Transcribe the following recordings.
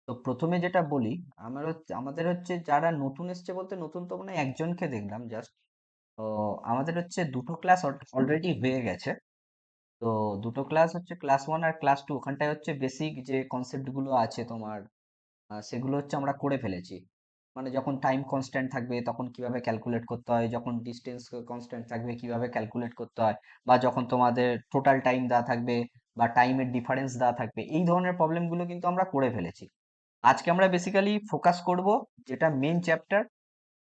তো প্রথমে যেটা বলি, আমাদের হচ্ছে যারা নতুন এসছে, বলতে নতুন তো মানে একজনকে দেখলাম জাস্ট। তো আমাদের হচ্ছে দুটো ক্লাস অলরেডি হয়ে গেছে। তো দুটো ক্লাস হচ্ছে ক্লাস 1 আর ক্লাস 2, ওখানটায় হচ্ছে বেসিক যে কনসেপ্ট গুলো আছে তোমার, সেগুলো হচ্ছে আমরা করে ফেলেছি। মানে যখন টাইম কনস্ট্যান্ট থাকবে তখন কিভাবে ক্যালকুলেট করতে হয়, যখন ডিস্টেন্স কনস্ট্যান্ট থাকবে কিভাবে ক্যালকুলেট করতে হয়, বা যখন তোমাদের টোটাল টাইম দেওয়া থাকবে বা টাইমের ডিফারেন্স দেওয়া থাকবে, এই ধরনের প্রবলেমগুলো কিন্তু আমরা করে ফেলেছি। আজকে আমরা বেসিক্যালি ফোকাস করব যেটা মেন চ্যাপ্টার,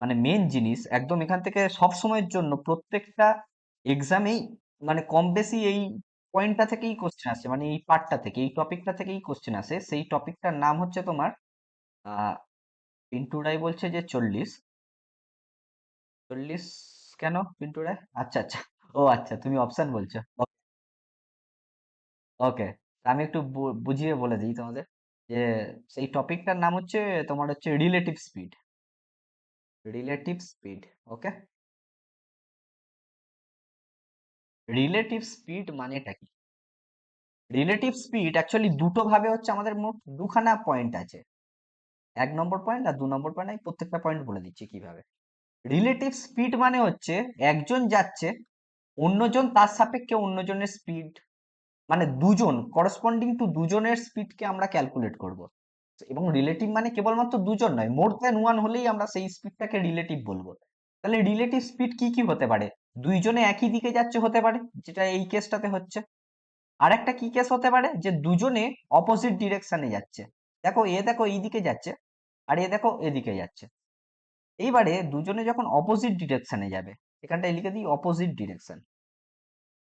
মানে মেন জিনিস একদম এখান থেকে সব সময়ের জন্য প্রত্যেকটা এক্সামেই, মানে কম বেশি এই পয়েন্টটা থেকেই কোশ্চেন আসে, মানে এই পার্টটা থেকে, এই টপিকটা থেকেই কোশ্চেন আসে। সেই টপিকটার নাম হচ্ছে তোমার, আহ পিন্টু রায় বলছে যে 40। 40 কেন পিন্টু রায়? আচ্ছা আচ্ছা, ও আচ্ছা, তুমি অপশন বলছো। ওকে, আমি একটু বুঝিয়ে বলে দিই তোমাদের যে সেই টপিকটার নাম হচ্ছে তোমার হচ্ছে রিলেটিভ স্পিড। রিলেটিভ স্পিড, ওকে। রিলেটিভ স্পিড মানেটা কি? রিলেটিভ স্পিড অ্যাকচুয়ালি দুটো ভাবে হচ্ছে, আমাদের মোট দুখানা পয়েন্ট আছে। 1 নম্বর পয়েন্ট আর 2 নম্বর পয়েন্ট, আমি প্রত্যেকটা পয়েন্ট বলে দিচ্ছি কিভাবে। রিলেটিভ স্পিড মানে হচ্ছে একজন যাচ্ছে, অন্যজন তার সাপেক্ষে অন্যজনের স্পিড, মানে দুজন করসপন্ডিং টু দুজনের স্পিডকে আমরা ক্যালকুলেট করব। এবং রিলেটিভ মানে কেবলমাত্র দুজন নয়, মোর দ্যান ওয়ান হলেই আমরা সেই স্পিডটাকে রিলেটিভ বলবো। তাহলে রিলেটিভ স্পিড কি কি হতে পারে? দুইজনে একই দিকে যাচ্ছে হতে পারে, যেটা এই কেসটাতে হচ্ছে। আর একটা কি কেস হতে পারে, যে দুজনে অপোজিট ডিরেকশনে যাচ্ছে। দেখো এই দিকে যাচ্ছে, আর দেখো এদিকে যাচ্ছে। এইবারে দুজনে যখন অপোজিট ডিরেকশনে যাবে, এখানটায় লিখে দিই অপোজিট ডিরেকশন।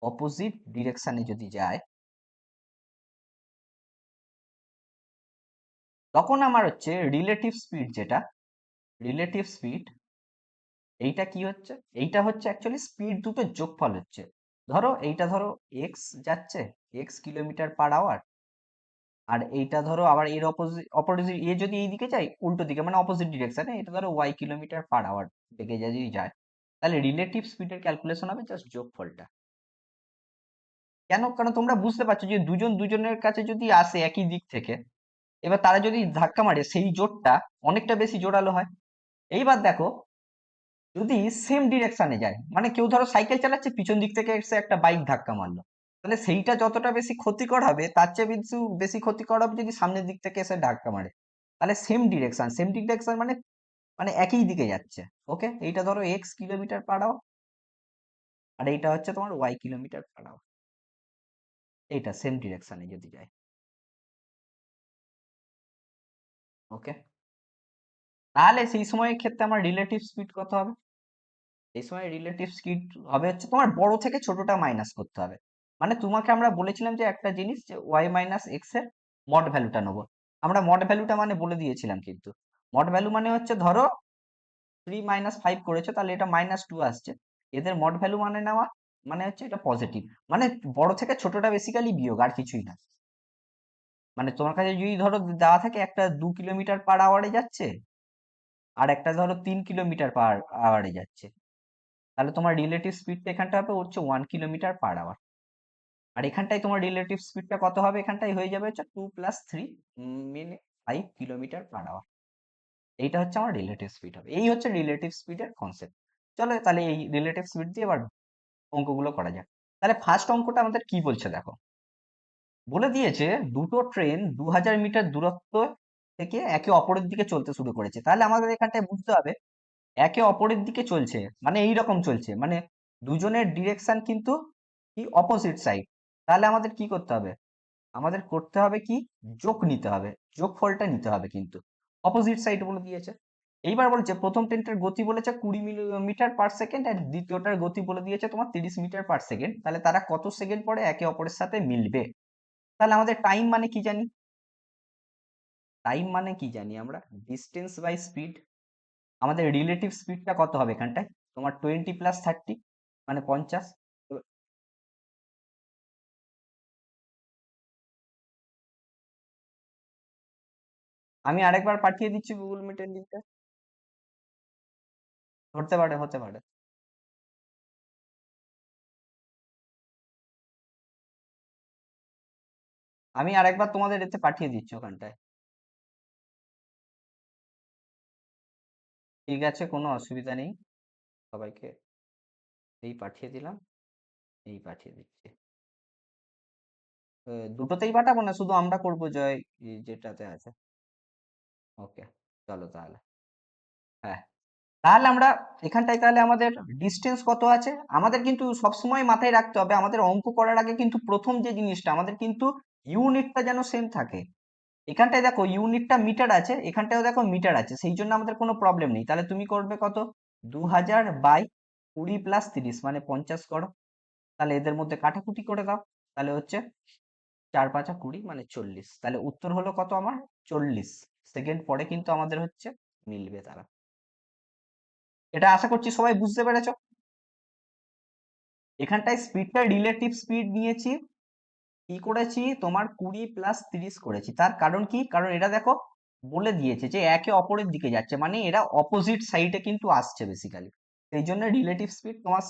অপোজিট ডিরেকশনে যদি যায়, তখন আমার হচ্ছে রিলেটিভ স্পিড, যেটা রিলেটিভ স্পিড, এইটা কি হচ্ছে? এইটা হচ্ছে অ্যাকচুয়ালি স্পিড দুটো যোগফল হচ্ছে। ধরো এইটা ধরো এক্স যাচ্ছে, এক্স কিলোমিটার পার আওয়ার। আর এইটা ধরো আবার এর অপোজিট অপোজিট, এ যদি এই দিকে যায় উল্টো দিকে, মানে অপোজিট ডিরেকশনে, এটা ধরো ওয়াই কিলোমিটার পার আওয়ার বেগে যদি যায়, তাহলে রিলেটিভ স্পিডের ক্যালকুলেশন হবে জাস্ট যোগফলটা। কেন? কারণ তোমরা বুঝতে পারছো যে দুজন দুজনের কাছে যদি আসে একই দিক থেকে, এবার তারা যদি ধাক্কা মারে, সেই জোরটা অনেকটা বেশি জোরালো হয়। এইবার দেখো, যদি সেম ডিরেকশনে যায়, মানে কেউ ধরো সাইকেল চালাচ্ছে, পিছন দিক থেকে এসে একটা বাইক ধাক্কা মারলো, তাহলে সেইটা যতটা বেশি ক্ষতিকর হবে, তার চেয়ে বেশি বেশি ক্ষতিকর হবে যদি সামনের দিক থেকে এসে ধাক্কা মারে। তাহলে সেম ডিরেকশন মানে মানে একই দিকে যাচ্ছে। ওকে, এইটা ধরো এক্স কিলোমিটার পার আওয়ার, আর এইটা হচ্ছে তোমার ওয়াই কিলোমিটার পার আওয়ার। এইটা সেম ডিরেকশনে যদি যায়। ওকে, তাহলে সেই সময়ের ক্ষেত্রে আমার রিলেটিভ স্পিড কত হবে? এই সময় রিলেটিভ স্পিড হবে হচ্ছে তোমার বড় থেকে ছোটটা মাইনাস করতে হবে। মানে তোমাকে আমরা বলেছিলাম যে একটা জিনিস, যে ওয়াই মাইনাস এক্স এর মড ভ্যালুটা নেবো। আমরা মড ভ্যালুটা মানে বলে দিয়েছিলাম, কিন্তু মড ভ্যালু মানে হচ্ছে ধরো 3 - 5 করেছো, তাহলে এটা -2 আসছে। এদের মড ভ্যালু মানে নেওয়া, মানে হচ্ছে এটা পজিটিভ। মানে বড় থেকে ছোটটা বেসিক্যালি বিয়োগ, আর কিছুই না। মানে তোমার কাছে যদি ধরো দেওয়া থাকে একটা 2 কিলোমিটার পার আওয়ারে যাচ্ছে, আর একটা ধরো 3 কিলোমিটার পার আওয়ারে যাচ্ছে, তাহলে তোমার রিলেটিভ স্পিডটা এখানটা হবে হচ্ছে 1 কিলোমিটার পার আওয়ার। আর এখানটায় তোমার রিলেটিভ স্পিডটা কত হবে? এখানটায় হয়ে যাবে হচ্ছে 2 + 3 মিনিট 5 কিলোমিটার পার আওয়ার। এইটা হচ্ছে আমার রিলেটিভ স্পিড হবে। এই হচ্ছে রিলেটিভ স্পিডের কনসেপ্ট। চলো তাহলে এই রিলেটিভ স্পিড দিয়ে এবার অঙ্কগুলো করা যাক। তাহলে ফার্স্ট অঙ্কটা আমাদের কি বলছে দেখো। বলে দিয়েছে দুটো ট্রেন 2000 মিটার দূরত্ব থেকে একে অপরের দিকে চলতে শুরু করেছে। তাহলে আমাদের এখানটায় বুঝতে হবে একে অপরের দিকে চলছে, মানে এই রকম চলছে, মানে দুজনের ডিরেকশন কিন্তু কি অপোজিট সাইড। তাহলে আমাদের কি করতে হবে? আমাদের করতে হবে কি, যোগ নিতে হবে, যোগফলটা নিতে হবে, কিন্তু অপোজিট সাইড বলে দিয়েছে। এইবার বলছে প্রথম ট্রেনটার গতি বলেছে 20 মিটার পার সেকেন্ড, আর দ্বিতীয়টার গতি বলে দিয়েছে তোমার 30 মিটার পার সেকেন্ড। তাহলে তারা কত সেকেন্ড পরে একে অপরের সাথে মিলবে? তাহলে আমাদের টাইম মানে কি জানি? টাইম মানে কি জানি আমরা? Distance by speed. আমাদের রিলেটিভ স্পিডটা কত হবে এখানটায়? তোমার 20 + 30, মানে 50। তো আমি আরেকবার পাঠিয়ে দিচ্ছি গুগল মিটের লিঙ্কটা। হতে পারে, হতে পারে। আমি আরেকবার তোমাদের এতে পাঠিয়ে দিচ্ছি ওখানটায়। ঠিক আছে, কোনো অসুবিধা নেই। সবাইকে এই পাঠিয়ে দিলাম, এই পাঠিয়ে দিচ্ছি। দুটোতেই পাঠাবো না, শুধু আমরা করবো জয় যেটাতে আছে? ওকে, চলো তাহলে। হ্যাঁ, তাহলে আমরা এখানটায় তাহলে আমাদের ডিস্টেন্স কত আছে আমাদের কিন্তু সবসময় মাথায় রাখতে হবে। আমাদের অঙ্ক করার আগে কিন্তু প্রথম যে জিনিসটা আমাদের কিন্তু ইউনিটটা যেন সেম থাকে। এখানটায় দেখো ইউনিটটা মিটার আছে, এখানটায়ও দেখো মিটার আছে, সেই জন্য আমাদের কোনো প্রবলেম নেই। তাহলে তুমি করবে কত, 2000/20 + 30 মানে 50 করো। তাহলে এদের মধ্যে কাটাকুটি করে দাও, তাহলে হচ্ছে 4×5 = 20 মানে 40। তাহলে উত্তর হলো কত আমার, 40 সেকেন্ড পরে কিন্তু আমাদের হচ্ছে মিলবে তারা। এটা আশা করছি সবাই বুঝতে পেরেছো। এখানটায় স্পিডটা রিলেটিভ স্পিড নিয়েছি, কি করেছি তোমার 20 + 30 করেছি। তার কারণ কি, কারণ এটা দেখো বলে দিয়েছে যে একে অপরের দিকে যাচ্ছে, মানে এরা অপোজিট সাইডে কিন্তু আসছে বেসিক্যালি। সেই জন্য রিলেটিভ স্পিড তোমার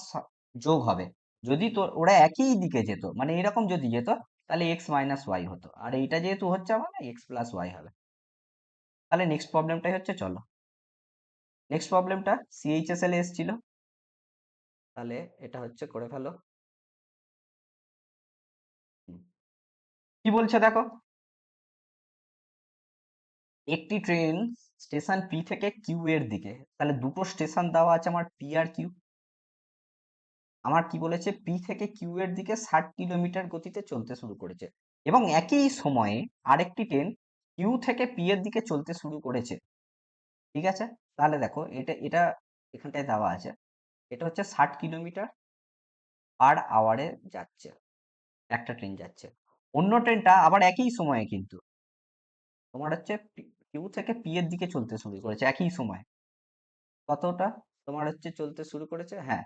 যোগ হবে। যদি তো ওরা একই দিকে যেত, মানে এরকম যদি যেত, তাহলে x - y হতো, আর এইটা যেহেতু হচ্ছে আমার x+y হবে। তাহলে নেক্সট প্রবলেমটাই হচ্ছে, চলো নেক্সট প্রবলেমটা সিএইচএসএল এসেছিল, তাহলে এটা হচ্ছে করে ফেলো। হুম, কি বলছে দেখো, একটি ট্রেন স্টেশন পি থেকে কিউ এর দিকে, তাহলে দুটো স্টেশন দেওয়া আছে আমার পি আর কিউ। আমার কি বলেছে, পি থেকে কিউ এর দিকে 60 কিলোমিটার গতিতে চলতে শুরু করেছে, এবং একই সময়ে আরেকটি ট্রেন কিউ থেকে পি এর দিকে চলতে শুরু করেছে। ঠিক আছে, তাহলে দেখো এটা এটা এখানটায় দেওয়া আছে, এটা হচ্ছে 60 কিলোমিটার/আওয়ারে যাচ্ছে, একটা ট্রেন যাচ্ছে। অন্য ট্রেনটা আবার একই সময়ে কিন্তু তোমার হচ্ছে কিউ থেকে পি এর দিকে চলতে শুরু করেছে একই সময়। কতটা তোমার হচ্ছে চলতে শুরু করেছে, হ্যাঁ।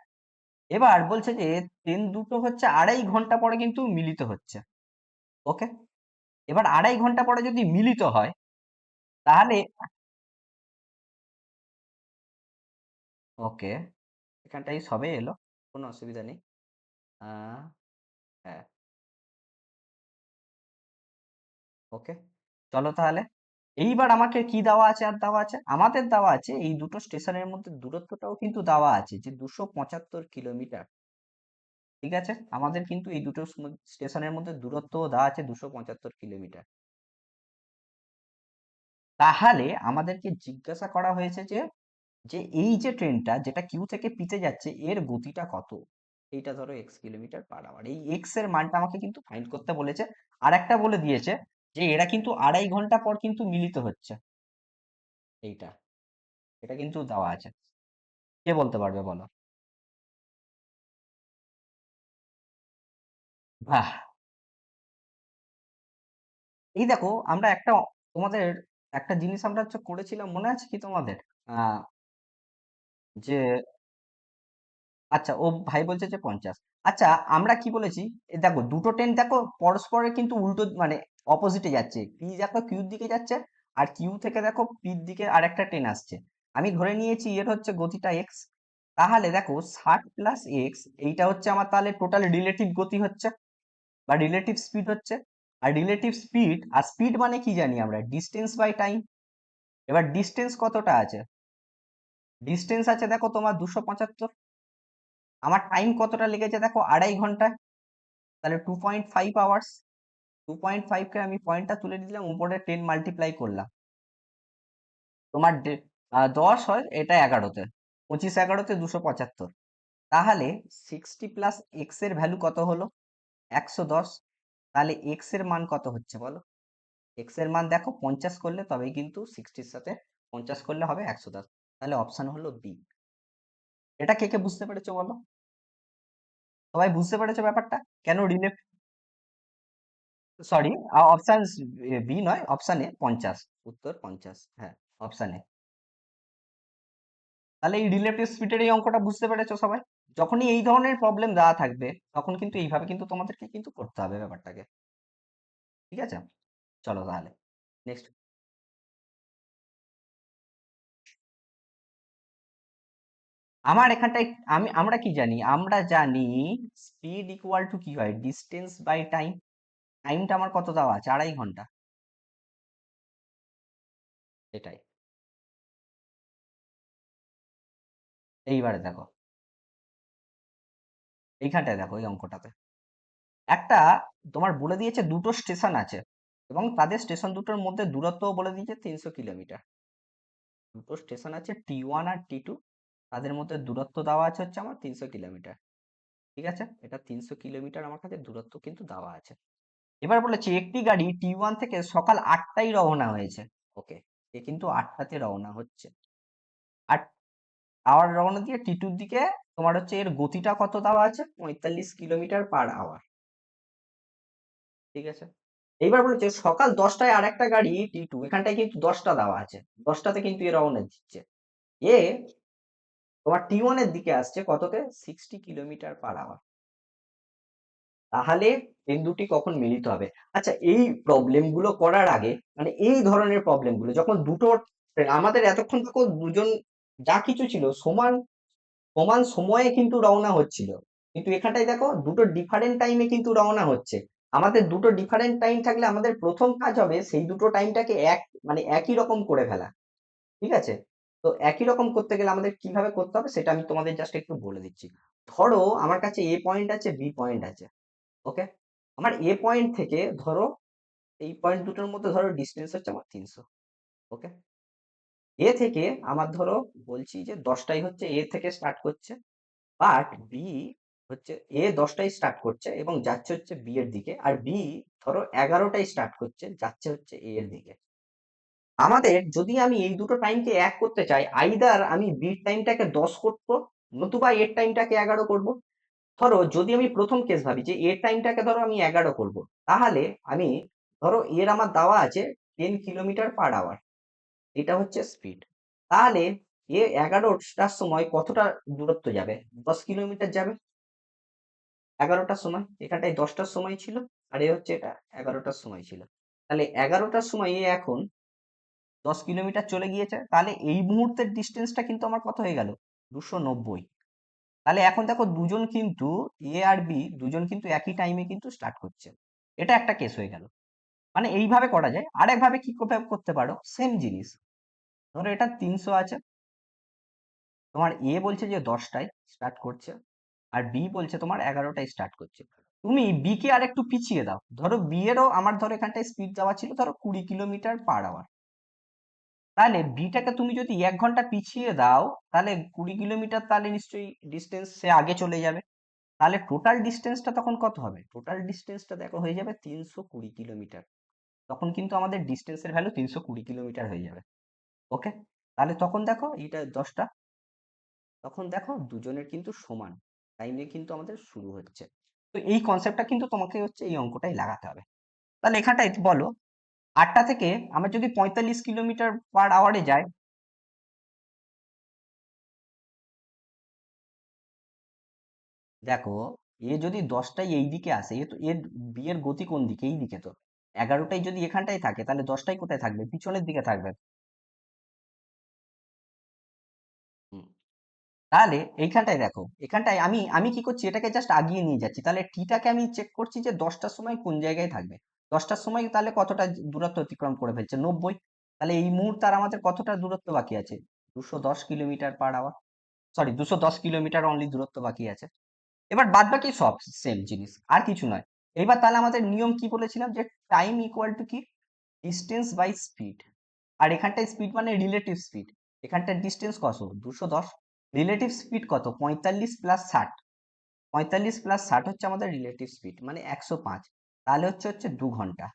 এবার বলছে যে ট্রেন দুটো হচ্ছে 2.5 ঘন্টা পরে কিন্তু মিলিত হচ্ছে। ওকে, এবার 2.5 ঘন্টা পরে যদি মিলিত হয়, তাহলে ওকে, এখানটাই সবে এলো, কোনো অসুবিধা নেই। আহ, হ্যাঁ, ওকে, চলো তাহলে। এইবার আমাকে কি দেওয়া আছে, আর দেওয়া আছে আমাদের দেওয়া আছে এই দুটো স্টেশনের মধ্যে দূরত্বটাও কিন্তু দেওয়া আছে যে 275 কিলোমিটার। ঠিক আছে, আমাদের কিন্তু এই দুটো স্টেশনের মধ্যে দূরত্ব দেওয়া আছে 275 কিলোমিটার। তাহলে আমাদেরকে জিজ্ঞাসা করা হয়েছে যে যে এই যে ট্রেনটা যেটা কিউ থেকে পিতে যাচ্ছে এর গতিটা কত। এইটা ধরো x কিলোমিটার/আওয়ার, এই এক্স এর মানটা আমাকে কিন্তু ফাইন্ড করতে বলেছে। আর একটা বলে দিয়েছে যে এরা কিন্তু 2.5 ঘন্টা পর কিন্তু মিলিত হচ্ছে। এইটা, এটা কিন্তু দেওয়া আছে। কে বলতে পারবে বলো? বাহ, এই দেখো আমরা একটা তোমাদের একটা জিনিস আমরা হচ্ছে করেছিলাম, মনে আছে কি তোমাদের? আহ যে আচ্ছা, ও ভাই বলছে যে 50। আচ্ছা, আমরা কি বলেছি, দেখো দুটো ট্রেন দেখো পরস্পরের কিন্তু উল্টো মানে অপোজিটে যাচ্ছে, পি দেখো কিউর দিকে যাচ্ছে, আর কিউ থেকে দেখো পির দিকে আরেকটা ট্রেন আসছে। আমি ধরে নিয়েছি এর হচ্ছে গতিটা এক্স। তাহলে দেখো 60 + x, এইটা হচ্ছে আমার তাহলে টোটাল রিলেটিভ গতি হচ্ছে, বা রিলেটিভ স্পিড হচ্ছে। আর রিলেটিভ স্পিড আর স্পিড মানে কি জানি আমরা, ডিস্টেন্স বাই টাইম। এবার ডিস্টেন্স কতটা আছে, ডিস্টেন্স আছে দেখো তোমার 275। আমার টাইম কতটা লেগেছে দেখো, 2.5 ঘন্টা, তাহলে 2.5 আওয়ার্স। 2.5 কে আমি পয়েন্টটা তুলে দিলাম, উপরে 10 মাল্টিপ্লাই করলাম, তোমার 10 হয়, এটা 11-তে, 25 × 11 = 275। তাহলে 60 + x এর ভ্যালু কত হলো, 110। তাহলে এক্স এর মান কত হচ্ছে বলো, এক্স এর মান দেখো 50 করলে তবেই কিন্তু 60-র সাথে 50 করলে হবে 110। তাহলে অপশন হলো বি। এটা কে কে বুঝতে পেরেছো বলো? সবাই বুঝতে পেরেছো ব্যাপারটা, কেন রিলে, সরি, অপশন বি নয়, অপশন এ 50, উত্তর 50, হ্যাঁ, অপশন এ। তাহলে এই রিলেটিভ স্পিডের এই অঙ্কটা বুঝতে পেরেছো সবাই? যখনই এই ধরনের প্রবলেম দেওয়া থাকবে তখন কিন্তু এইভাবে কিন্তু তোমাদেরকে কিন্তু করতে হবে ব্যাপারটাকে। ঠিক আছে, চলো তাহলে নেক্সট। আমার এখানটায় আমরা কি জানি, আমরা জানি স্পিড ইকুয়াল টু কি হয়, ডিস্টেন্স বাই টাইম। টাইমটা আমার কত দেওয়া আছে, 2.5 ঘন্টা, এটাই। এইবারে দেখো, এইখানটায় দেখো, এই অঙ্কটাতে একটা তোমার বলে দিয়েছে দুটো স্টেশন আছে এবং তাদের স্টেশন দুটোর মধ্যে দূরত্ব বলে দিয়েছে 300 কিলোমিটার। দুটো স্টেশন আছে T1 আর T2, তাদের মধ্যে দূরত্ব দেওয়া আছে হচ্ছে আমার 300 কিলোমিটার। ঠিক আছে, এটা 300 কিলোমিটার আমার কাছে দূরত্ব কিন্তু দেওয়া আছে। এবার বলেছে একটি গাড়ি T1 থেকে সকাল 8টায় রওনা হয়েছে। ওকে, এ কিন্তু 8টাতে রওনা হচ্ছে, আর আওয়ার রওনা দিয়ে T2 র দিকে তোমার হচ্ছে এর গতিটা কত দেওয়া আছে, 45 কিলোমিটার পার আওয়ার। ঠিক আছে, এইবার বলেছে সকাল 10টায় আর একটা গাড়ি T2, এখানটায় কিন্তু 10টা দেওয়া আছে, 10টাতে কিন্তু এ রওনা দিচ্ছে। এ তোমার T1 এর দিকে আসছে কততে, 60 কিলোমিটার পার আওয়ার। তাহলে ট্রেন দুটি কখন মিলিত হবে? আচ্ছা, এই প্রবলেম গুলো করার আগে, মানে এই ধরনের প্রবলেম গুলো যখন দুটো ট্রেন আমাদের এতক্ষণ দেখো দুজন যা কিছু ছিল সমান সমান সময়ে কিন্তু রওনা হচ্ছিল, কিন্তু এখানটায় দেখো দুটো ডিফারেন্ট টাইমে কিন্তু রওনা হচ্ছে। আমাদের দুটো ডিফারেন্ট টাইম থাকলে আমাদের প্রথম কাজ হবে সেই দুটো টাইমটাকে মানে একই রকম করে ফেলা। ঠিক আছে, তো একই রকম করতে গেলে আমাদের কিভাবে করতে হবে সেটা আমি তোমাদের জাস্ট একটু বলে দিচ্ছি। ধরো আমার কাছে এ পয়েন্ট আছে, বি পয়েন্ট আছে। ওকে, আমার এ পয়েন্ট থেকে ধরো এই পয়েন্ট দুটোর মধ্যে ধরো ডিস্টেন্স হচ্ছে আমার 300। ওকে, এ থেকে আমার ধরো বলছি যে 10টাই হচ্ছে এ থেকে স্টার্ট করছে, বাট বি হচ্ছে এ 10টায় স্টার্ট করছে এবং যাচ্ছে হচ্ছে বি এর দিকে, আর বি ধরো 11টায় স্টার্ট করছে যাচ্ছে হচ্ছে এ এর দিকে। আমাদের যদি আমি এই দুটো টাইমকে এক করতে চাই, আইদার আমি বির টাইমটাকে 10 করবো, নতুবা এর টাইমটাকে 11 করব। ধরো যদি আমি প্রথম কেস ভাবি যে এর টাইমটাকে ধরো আমি 11 করব, তাহলে আমি ধরো এর আমার দেওয়া আছে 10 কিলোমিটার পার আওয়ার, এটা হচ্ছে স্পিড। তাহলে এ 11টার সময় কতটা দূরত্ব যাবে, 10 কিলোমিটার যাবে। 11টার সময় এখানটায় 10টার সময় ছিল, আর এ হচ্ছে এটা 11টার সময় ছিল। তাহলে 11টার সময় এ এখন 10 কিলোমিটার চলে গিয়েছে, তাহলে এই মুহূর্তের ডিস্টেন্সটা কিন্তু আমার কত হয়ে গেল, 290। তাহলে এখন দেখো দুজন কিন্তু এ আর বি দুজন কিন্তু একই টাইমে কিন্তু স্টার্ট করছে, এটা একটা কেস হয়ে গেল। মানে এইভাবে করা যায়। আরেকভাবে কি করে করতে পারো, সেম জিনিস, ধরো এটা 300 আছে, তোমার এ বলছে যে 10টায় স্টার্ট করছে, আর বি বলছে তোমার 11টায় স্টার্ট করছে। তুমি বি কে আর একটু পিছিয়ে দাও, ধরো বি এরও আমার ধরো এখানটায় স্পিড দেওয়া ছিল ধরো 20 কিলোমিটার পার আওয়ার। তাহলে বিটাকে তুমি যদি 1 ঘন্টা পিছিয়ে দাও, তাহলে 20 কিলোমিটার, তাহলে নিশ্চয়ই ডিস্টেন্স সে আগে চলে যাবে। তাহলে টোটাল ডিস্টেন্সটা তখন কত হবে, টোটাল ডিস্টেন্সটা দেখো হয়ে যাবে 320 কিলোমিটার। তখন কিন্তু আমাদের ডিস্টেন্সের ভ্যালু 320 কিলোমিটার হয়ে যাবে। ওকে, তাহলে তখন দেখো এটা 10টা, তখন দেখো দুজনের কিন্তু সমান টাইমে কিন্তু আমাদের শুরু হচ্ছে। তো এই কনসেপ্টটা কিন্তু তোমাকে হচ্ছে এই অঙ্কটাই লাগাতে হবে। তাহলে এখানটায় বলো 8টা থেকে আমরা যদি 45 কিলোমিটার পার আওয়ারে যাই, দেখো এ যদি 10টায় এই দিকে আসে, এ তো এর বি এর গতি কোন দিকে, এই দিকে তো। 11টায় যদি এখানটায় থাকে তাহলে 10টায় কোথায় থাকবে, পিছনের দিকে থাকবে। হুম, তাহলে এইখানটায় দেখো, এখানটায় আমি আমি কি করছি, এটাকে জাস্ট আগিয়ে নিয়ে যাচ্ছি, তাহলে টিটাকে আমি চেক করছি যে 10টার সময় কোন জায়গায় থাকবে। 10টার সময় তাহলে কতটা দূরত্ব অতিক্রম করে ফেলছে, 90। তাহলে এই মুহূর্তে আর আমাদের কতটা দূরত্ব বাকি আছে, 210 kilometre per hour, sorry 210 kilometre only দূরত্ব বাকি আছে। এবার বাদ বাকি সব সেম জিনিস, আর কিছু নয়। এবার তাহলে আমাদের নিয়ম কি বলেছিলাম, যে টাইম ইকুয়াল টু কি, ডিস্টেন্স বাই স্পিড। আর এখানটায় স্পিড মানে রিলেটিভ স্পিড, এখানটার ডিস্টেন্স কত, 210, রিলেটিভ স্পিড কত, 45 + 60। 45 + 60 হচ্ছে আমাদের রিলেটিভ স্পিড, মানে 105। তাহলে হচ্ছে 2 ঘন্টা।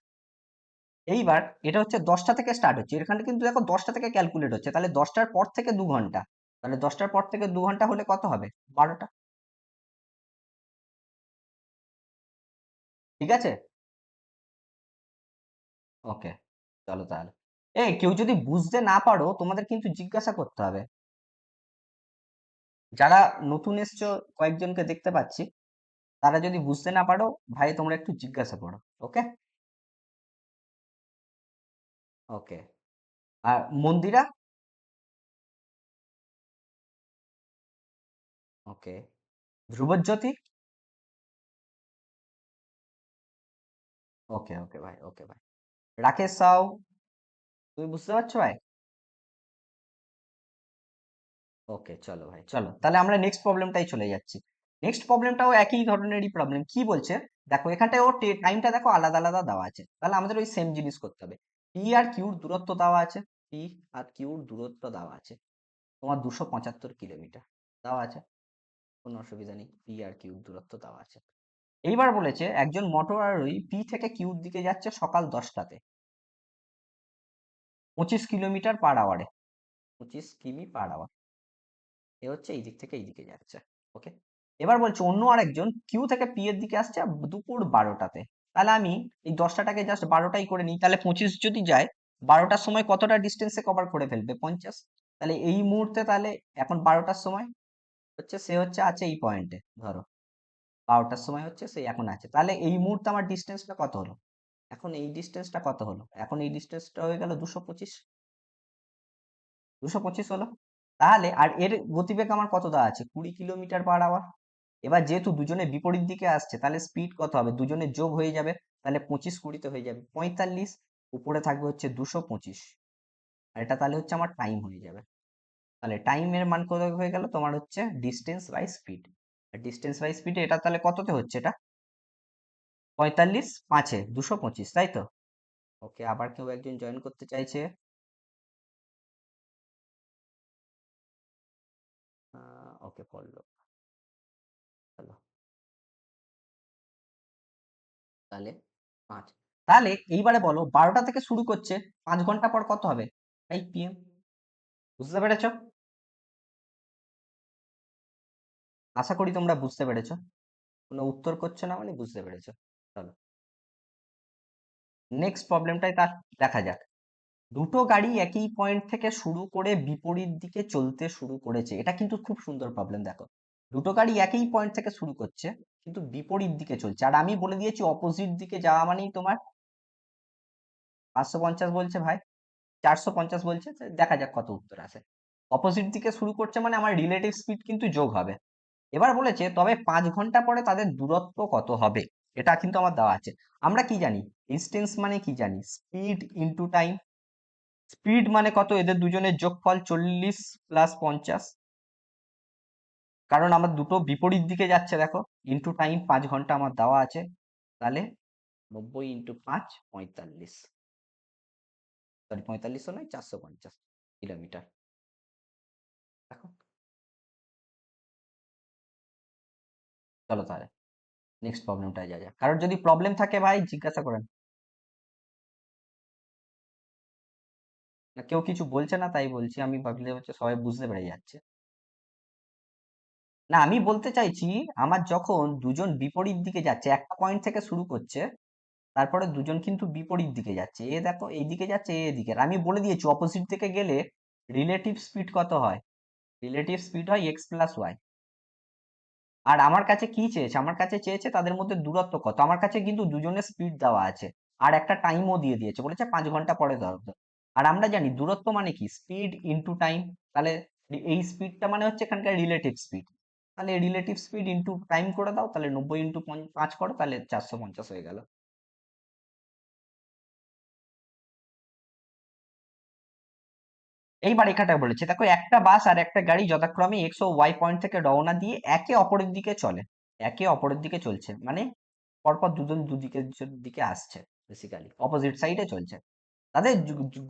এইবার এটা হচ্ছে 10টা থেকে স্টার্ট হচ্ছে, এখানে কিন্তু দেখো 10টা থেকে ক্যালকুলেট হচ্ছে, তাহলে 10টার পর থেকে 2 ঘন্টা। তাহলে 10টার পর থেকে 2 ঘন্টা হলে কত হবে, 12টা। ঠিক আছে, ওকে, চলো তাহলে। কেউ যদি বুঝতে না পারো তোমাদের কিন্তু জিজ্ঞাসা করতে হবে। যারা নতুন এসছো, কয়েকজনকে দেখতে পাচ্ছি, তারা যদি বুঝতে না পারো, ভাই তোমরা একটু জিজ্ঞাসা করো। ওকে, ওকে। আর মন্দিরা, ওকে। ধ্রুবজ্যোতি, ওকে ওকে ভাই, ওকে ভাই। রাকেশ সাউ, তুমি বুঝতে পারছো ভাই? ওকে, চলো ভাই, চলো তাহলে আমরা নেক্সট প্রবলেমটাই চলে যাচ্ছি। নেক্সট প্রবলেমটাও একই ধরনেরই প্রবলেম। কি বলছে দেখো, এখানটায় ও টাইমটা দেখো আলাদা আলাদা দেওয়া আছে, তাহলে আমাদের ওই সেম জিনিস করতে হবে। পি আর কিউর দূরত্ব দেওয়া আছে, পি আর কিউর দূরত্ব দেওয়া আছে তোমার 275 কিলোমিটার দেওয়া আছে, কোনো অসুবিধা নেই, পি আর কিউর দূরত্ব দেওয়া আছে। এইবার বলেছে একজন মোটর আরোহী পি থেকে কিউর দিকে যাচ্ছে সকাল 10টাতে 25 কিলোমিটার/আওয়ারে, 25 কিমি/আওয়ার। এ হচ্ছে এই দিক থেকে এই দিকে যাচ্ছে। ওকে, এবার বলছে অন্য আরেকজন কিউ থেকে পি এর দিকে আসছে দুপুর 12টাতে। তাহলে আমি এই 10টাকে জাস্ট 12টাই করে নিই, তাহলে 25 যদি যায় 12টার সময় কতটা ডিস্টেন্সে কভার করে ফেলবে? 50। তাহলে এই মুহূর্তে তাহলে এখন 12টার সময় হচ্ছে সে হচ্ছে আছে এই পয়েন্টে, ধরো 12টার সময় হচ্ছে সে এখন আছে, তাহলে এই মুহূর্তে আমার ডিস্টেন্সটা কত হলো? এখন এই ডিস্টেন্সটা কত হলো? এখন এই ডিস্টেন্সটা হয়ে গেল 225, 225 হলো। তাহলে আর এর গতিবেগ আমার কত দেওয়া আছে? 20 কিলোমিটার/আওয়ার। এবার যেহেতু দুজনে বিপরীত দিকে আসছে, তাহলে স্পিড কত হবে? দুজনে যোগ হয়ে যাবে, তাহলে 25 20 হয়ে যাবে 45, উপরে থাকবে হচ্ছে 225, আর এটা তাহলে হচ্ছে আমার টাইম হয়ে যাবে। তাহলে টাইমের মান কত হয়ে গেল তোমার? হচ্ছে ডিস্টেন্স বাই স্পিড। আর ডিস্টেন্স বাই স্পিডে এটা তাহলে কততে হচ্ছে? এটা 45 5-এ 225, তাই তো? ওকে, আবার কেউ একজন জয়েন করতে চাইছে? ওকে, পড়লো, চলো তাহলে 5। তাহলে এইবারে বলো 12টা থেকে শুরু করছে, 5 ঘন্টা পর কত হবে? 5 PM। বুঝতে পেরেছো? আশা করি তোমরা বুঝতে পেরেছো। কোনো উত্তর করছো না মানে বুঝতে পেরেছো। চলো নেক্সট প্রবলেমটাই তার দেখা যাক। দুটো গাড়ি একই পয়েন্ট থেকে শুরু করে বিপরীত দিকে চলতে শুরু করেছে। এটা কিন্তু খুব সুন্দর প্রবলেম, দেখো দুটো গাড়ি একই পয়েন্ট থেকে শুরু করছে কিন্তু বিপরীত দিকে চলছে, আর আমি বলে দিয়েছি অপোজিট দিকে যাওয়া মানেই তোমার 550 বলছে ভাই, 450 বলছে, তো দেখা যাক কত উত্তর আসে। অপোজিট দিকে শুরু করছে মানে আমার রিলেটিভ স্পিড কিন্তু যোগ হবে। এবার বলেছে তবে 5 ঘন্টা পরে তাদের দূরত্ব কত হবে? এটা কিন্তু আমার দেওয়া আছে। আমরা কি জানি? ডিস্টেন্স মানে কি জানি? Speed into time. স্পিড মানে কত? এদের দুজনের যোগফল 40 + 50, কারণ আমার দুটো বিপরীত দিকে যাচ্ছে দেখো, ইনটু টাইম 5 ঘন্টা আমার দেওয়া আছে, তাহলে 90 × 5 45, সরি 45 নয় 450 কিলোমিটার। দেখো, চলো তাহলে নেক্সট প্রবলেমটা যা যাক, কারোর যদি প্রবলেম থাকে ভাই জিজ্ঞাসা করেন। না, কেউ কিছু বলছে না তাই বলছি, আমি ভাবলে হচ্ছে সবাই বুঝতে পেরে যাচ্ছে। না, আমি বলতে চাইছি আমার যখন দুজন বিপরীত দিকে যাচ্ছে, একটা পয়েন্ট থেকে শুরু করছে, তারপরে দুজন কিন্তু বিপরীত দিকে যাচ্ছে, এ দেখো এই দিকে যাচ্ছে, এ এদিকে, আর আমি বলে দিয়েছি অপোজিট দিকে গেলে রিলেটিভ স্পিড কত হয়? রিলেটিভ স্পিড হয় x+y। আর আমার কাছে কি চেয়েছে? আমার কাছে চেয়েছে তাদের মধ্যে দূরত্ব কত। আমার কাছে কিন্তু দুজনের স্পিড দেওয়া আছে, আর একটা টাইমও দিয়ে দিয়েছে, বলেছে 5 ঘন্টা পরে দরকার। আর আমরা জানি দূরত্ব মানে কি? Speed into time. তাহলে এই স্পিডটা মানে হচ্ছে এখানকার রিলেটিভ স্পিড, তাহলে রিলেটিভ স্পিড ইনটু টাইম করে দাও, তাহলে 90 × 5 করো, তাহলে 450 হয়ে গেল। এইবার এখানটা বলেছে দেখো, একটা বাস আর একটা গাড়ি যথাক্রমে এক্স ও ওয়াই পয়েন্ট থেকে রওনা দিয়ে একে অপরের দিকে চলে, একে অপরের দিকে চলছে মানে পরপর দুজন দুদিকের দিকে আসছে, বেসিক্যালি অপোজিট সাইডে চলছে। তাদের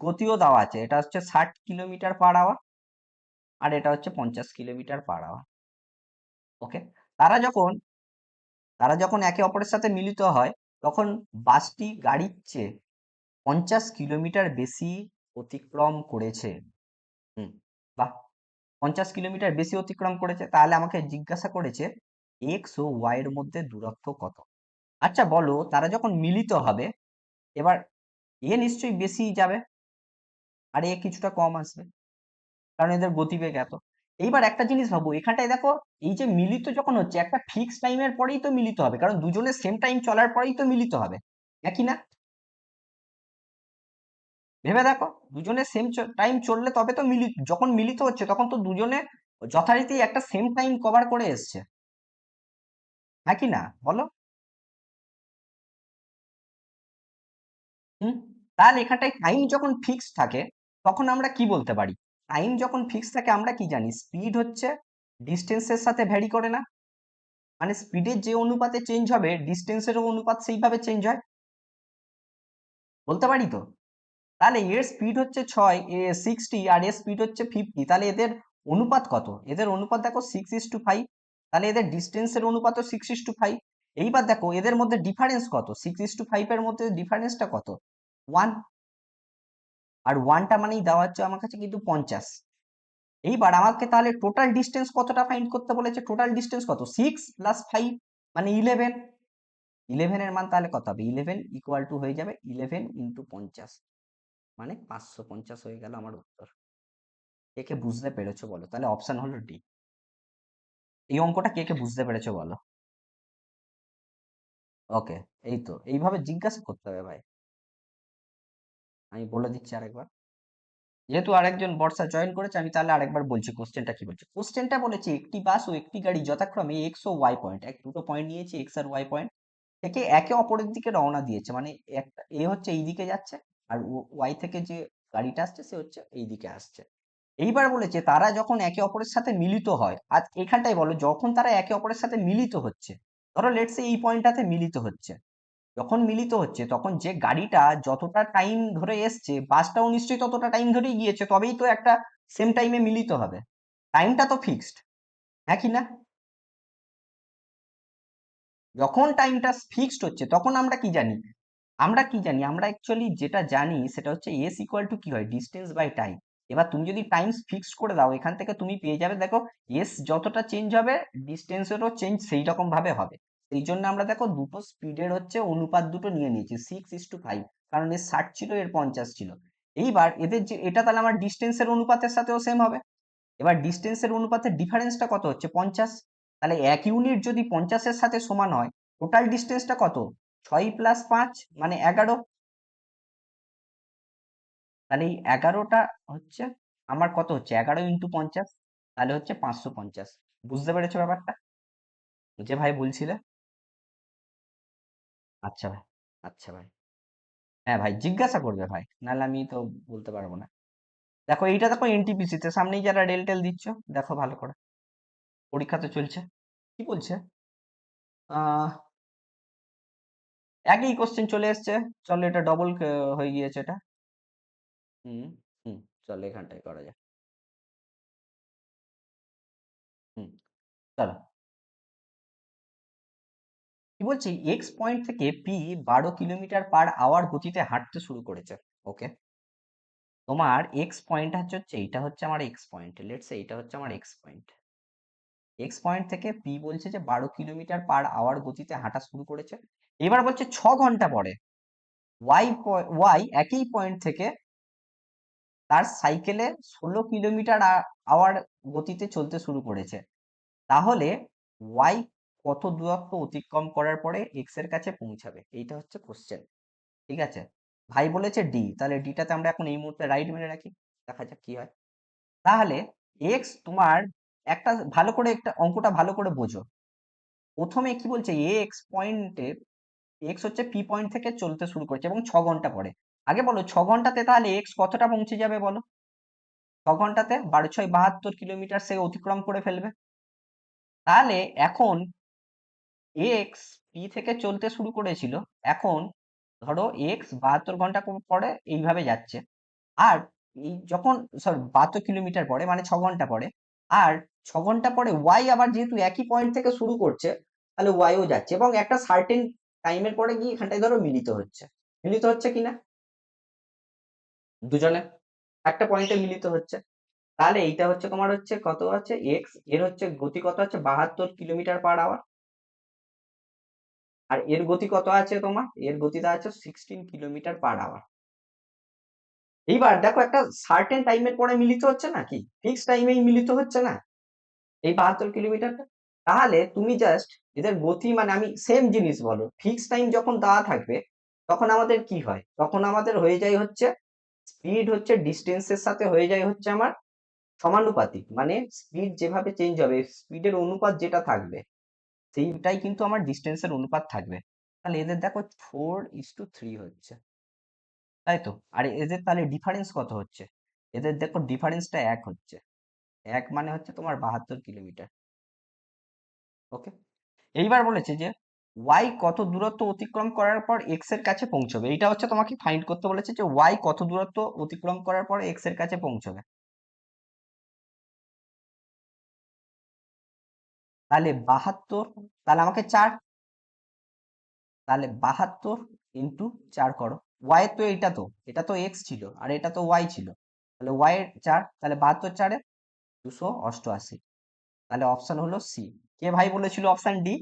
গতিও দেওয়া আছে, এটা হচ্ছে 60 কিলোমিটার/আওয়ার, আর এটা হচ্ছে 50 কিলোমিটার/আওয়ার। ওকে, তারা যখন তারা যখন একে অপরের সাথে মিলিত হয়, তখন বাসটি গাড়ির চেয়ে 50 কিলোমিটার বেশি অতিক্রম করেছে। হুম, বাহ, 50 কিলোমিটার বেশি অতিক্রম করেছে, তাহলে আমাকে জিজ্ঞাসা করেছে এক্স ও ওয়াই এর মধ্যে দূরত্ব কত। আচ্ছা বলো, তারা যখন মিলিত হবে, এবার এ নিশ্চয়ই বেশি যাবে আর এ কিছুটা কম আসবে, কারণ এদের গতিবেগ এত। এইবার একটা জিনিস ভাবো, এখানটায় দেখো এই যে মিলিত যখন হচ্ছে একটা ফিক্স টাইমের পরেই তো মিলিত হবে, কারণ দুজনের সেম টাইম চলার পরেই তো মিলিত হবে, একই না? ভেবে দেখো, দুজনের সেম টাইম চললে তবে তো মিলিত, যখন মিলিত হচ্ছে তখন তো দুজনে যথারীতি একটা সেম টাইম কভার করে এসছে, হ্যাঁ কি না বলো? হুম, তাহলে এখানটায় টাইম যখন ফিক্স থাকে, তখন আমরা কি বলতে পারি? টাইম যখন ফিক্স থাকে আমরা কি জানি স্পিড হচ্ছে ডিস্টেন্সের সাথে ভ্যারি করে না, মানে স্পিডের যে অনুপাতে চেঞ্জ হবে ডিস্টেন্সেরও অনুপাত সেইভাবে চেঞ্জ হয়, বলতে পারি তো। তাহলে এর স্পিড হচ্ছে 60 আর এর স্পিড হচ্ছে 50, তাহলে এদের অনুপাত কত? এদের অনুপাত দেখো 6:5, তাহলে এদের ডিস্টেন্সের অনুপাতও 6:5। এইবার দেখো এদের মধ্যে ডিফারেন্স কত, 6:5 এর মধ্যে ডিফারেন্সটা কত? 1, আর 1টা মানেই দেওয়া হচ্ছে আমার কাছে কিন্তু 50। এইবার আমাকে তাহলে টোটাল ডিস্টেন্স কতটা ফাইন্ড করতে বলেছে, টোটাল ডিস্টেন্স কত, 6 + 5 মানে 11। 11 এর মান তাহলে কত হবে, 11 ইকুয়াল টু হয়ে যাবে 11 × 50, মানে 550 হয়ে গেল আমার উত্তর। কে কে বুঝতে পেরেছো বলো, তাহলে অপশন হলো ডি। এই অঙ্কটা কে কে বুঝতে পেরেছো বলো। ওকে, এই তো এইভাবে জিজ্ঞাসা করতে হবে ভাই। আমি বলে দিচ্ছি আরেকবার, যেহেতু আরেকজন বর্ষা জয়েন করেছে আমি তাহলে আরেকবার বলছি কোশ্চেনটা কি বলছে। কোশ্চেনটা বলেছে একটি বাস ও একটি গাড়ি যথাক্রমে এক্স ও ওয়াই পয়েন্ট, দুটো পয়েন্ট নিয়েছে এক্স আর ওয়াই পয়েন্ট থেকে একে অপরের দিকে রওনা দিয়েছে, মানে একটা এ হচ্ছে এই দিকে যাচ্ছে আর ওয়াই থেকে যে গাড়িটা আসছে সে হচ্ছে এই দিকে আসছে। এইবার বলেছে তারা যখন একে অপরের সাথে মিলিত হয়, আর এখানটাই বলো যখন তারা একে অপরের সাথে মিলিত হচ্ছে, ধরো লেটস সে এই পয়েন্টটাতে মিলিত হচ্ছে, যখন মিলিত হচ্ছে তখন যে গাড়িটা যতটা টাইম ধরে এসছে বাসটাও নিশ্চয়ই ততটা টাইম ধরেই গিয়েছে, তবেই তো একটা সেম টাইমে মিলিত হবে, টাইমটা তো ফিক্সড, হ্যাঁ কি না? যখন টাইমটা ফিক্সড হচ্ছে তখন আমরা কি জানি আমরা অ্যাকচুয়ালি যেটা জানি সেটা হচ্ছে এস ইকুয়াল টু কি হয়, ডিস্টেন্স বাই টাইম। এবার তুমি যদি টাইম ফিক্সড করে দাও এখান থেকে তুমি পেয়ে যাবে, দেখো এস যতটা চেঞ্জ হবে ডিস্টেন্সেরও চেঞ্জ সেই রকম ভাবে হবে। সেই জন্য আমরা দেখো দুটো স্পিডের হচ্ছে অনুপাত দুটো নিয়ে নিয়েছি 6:5, কারণ এর 60 ছিল এর 50 ছিল। এইবার এদের যে এটা তাহলে আমার ডিস্টেন্সের অনুপাতের সাথেও সেম হবে। এবার ডিস্টেন্সের অনুপাতের ডিফারেন্সটা কত হচ্ছে 50, তাহলে 1 ইউনিট যদি 50-এর সাথে সমান হয় টোটাল ডিস্টেন্সটা কত, 6 + 5 মানে 11। তাহলে এই 11টা হচ্ছে আমার কত হচ্ছে 11 × 50, তাহলে হচ্ছে 550। বুঝতে পেরেছো ব্যাপারটা, যে ভাই বলছিলে? আচ্ছা ভাই, আচ্ছা ভাই, হ্যাঁ ভাই জিজ্ঞাসা করবে ভাই, নাহলে আমি তো বলতে পারবো না। দেখো এইটা দেখো এনটিপিসি তে সামনেই যারা রেল টেল দিচ্ছ দেখো ভালো করে, পরীক্ষা তো চলছে। কি বলছে, আহ একই কোশ্চেন চলে এসছে, চলো এটা ডবল হয়ে গিয়েছে এটা। হুম, হুম, চলো এখানটায় করা যায়। হুম, চলো কি বলছি, এক্স পয়েন্ট থেকে পি 12 কিলোমিটার/আওয়ার গতিতে হাঁটতে শুরু করেছে। ওকে, তোমার এক্স পয়েন্ট হচ্ছে এইটা হচ্ছে আমার এক্স পয়েন্ট, লেটস সে এইটা হচ্ছে আমার এক্স পয়েন্ট। এক্স পয়েন্ট থেকে পি বলছে যে 12 কিলোমিটার/আওয়ার গতিতে হাঁটা শুরু করেছে। এবার বলছে 6 ঘন্টা পরে ওয়াই একই পয়েন্ট থেকে তার সাইকেলে 16 কিলোমিটার/আওয়ার গতিতে চলতে শুরু করেছে। তাহলে ওয়াই কত দূরত্ব অতিক্রম করার পরে এক্স এর কাছে পৌঁছাবে, এইটা হচ্ছে কোশ্চেন। ঠিক আছে, ভাই বলেছে ডি, তাহলে ডিটাতে আমরা এখন এই মুহূর্তে রাইট মেরে রাখি, দেখা যাক কি হয়। তাহলে এক্স তোমার একটা ভালো করে একটা অঙ্কটা ভালো করে বোঝো। প্রথমে কি বলছে, এ এক্স পয়েন্টে এক্স হচ্ছে পি পয়েন্ট থেকে চলতে শুরু করেছে এবং 6 ঘন্টা পরে। আগে বলো 6 ঘন্টাতে তাহলে এক্স কতটা পৌঁছে যাবে বলো, 6 ঘন্টাতে 12×6 = 72 কিলোমিটার সে অতিক্রম করে ফেলবে। তাহলে এখন এক্স পি থেকে চলতে শুরু করেছিল, এখন ধরো এক্স 72 ঘন্টা পরে এইভাবে যাচ্ছে, আর এই যখন সরি 72 কিলোমিটার পরে মানে 6 ঘন্টা পরে, আর 6 ঘন্টা পরে ওয়াই আবার যেহেতু একই পয়েন্ট থেকে শুরু করছে তাহলে ওয়াইও যাচ্ছে এবং একটা সার্টেন টাইমের পরে গিয়ে এখানটায় ধরো মিলিত হচ্ছে, মিলিত হচ্ছে কিনা দুজনে একটা পয়েন্টে মিলিত হচ্ছে। তাহলে এইটা হচ্ছে তোমার হচ্ছে কত আছে এক্স, এর হচ্ছে গতি কত আছে 72 কিলোমিটার/আওয়ার, আর এর গতি কত আছে তোমার, এর গতিটা আছে 16 কিলোমিটার/আওয়ার। এইবার দেখো একটা সার্টেন টাইমের পরে মিলিত হচ্ছে না, কি ফিক্স টাইমেই মিলিত হচ্ছে না এই 72 কিলোমিটারটা। তাহলে তুমি জাস্ট এদের গতি মানে আমি সেম জিনিস বলো, ফিক্স টাইম যখন দেওয়া থাকবে তখন আমাদের কি হয়, তখন আমাদের হয়ে যায় হচ্ছে স্পিড হচ্ছে ডিস্টেন্সের সাথে হয়ে যায় হচ্ছে আমার সমানুপাতিক, মানে স্পিড যেভাবে চেঞ্জ হবে স্পিডের অনুপাত যেটা থাকবে সেইটাই কিন্তু আমার ডিস্টেন্সের অনুপাত থাকবে। তাহলে এদের দেখো 4:3 হচ্ছে, তাই তো, আর এদের তাহলে ডিফারেন্স কত হচ্ছে, এদের দেখো ডিফারেন্সটা এক হচ্ছে, এক মানে হচ্ছে তোমার 72 কিলোমিটার। ওকে, এইবার বলেছে যে ওয়াই কত দূরত্ব অতিক্রম করার পর এক্স এর কাছে পৌঁছবে, এইটা হচ্ছে তোমাকে ফাইন্ড করতে বলেছে যে ওয়াই কত দূরত্ব অতিক্রম করার পর এক্স এর কাছে পৌঁছবে। তাহলে 72, তাহলে আমাকে 4, তাহলে 72 ইন্টু 4 করো। ওয়াই তো এটা, তো এটা তো এক্স ছিল আর এটা তো ওয়াই ছিল, তাহলে ওয়াই এর 4, তাহলে 72 4 288। তাহলে অপশন হলো সি। কে ভাই বলেছিল অপশন ডি?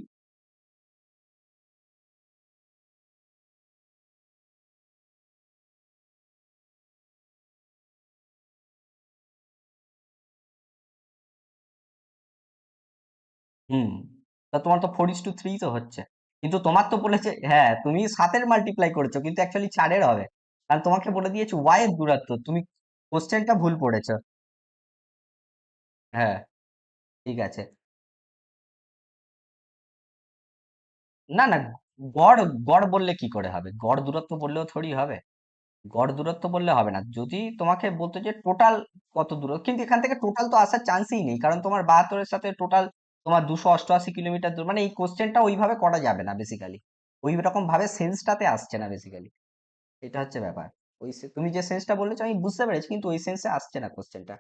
হুম, তা তোমার তো 4:3 তো হচ্ছে, কিন্তু তোমার তো বলেছে, হ্যাঁ তুমি 7-এর মাল্টিপ্লাই করেছো কিন্তু অ্যাকচুয়ালি 4-এর হবে, কারণ তোমাকে বলে দিয়েছে ওয়াই এর দূরত্ব, তুমি কোশ্চেনটা ভুল পড়েছো। হ্যাঁ, ঠিক আছে। না না, গড়, গড় বললে কি করে হবে, গড় দূরত্ব বললেও থোড়ি হবে, গড় দূরত্ব বললে হবে না। যদি তোমাকে বলতো যে টোটাল কত দূর, কিন্তু এখান থেকে টোটাল তো আসার চান্সই নেই, কারণ তোমার 72-এর সাথে টোটাল তোমার 288 কিলোমিটার দূর, মানে এই কোশ্চেনটা ওইভাবে করা যাবে না বেসিক্যালি, ওই রকম ভাবে সেন্সটাতে আসছে না বেসিক্যালি, এটা হচ্ছে ব্যাপার। তুমি যে সেন্সটা বলেছো আমি বুঝতে পেরেছি, কিন্তু ওই সেন্সে আসছে না কোশ্চেনটা।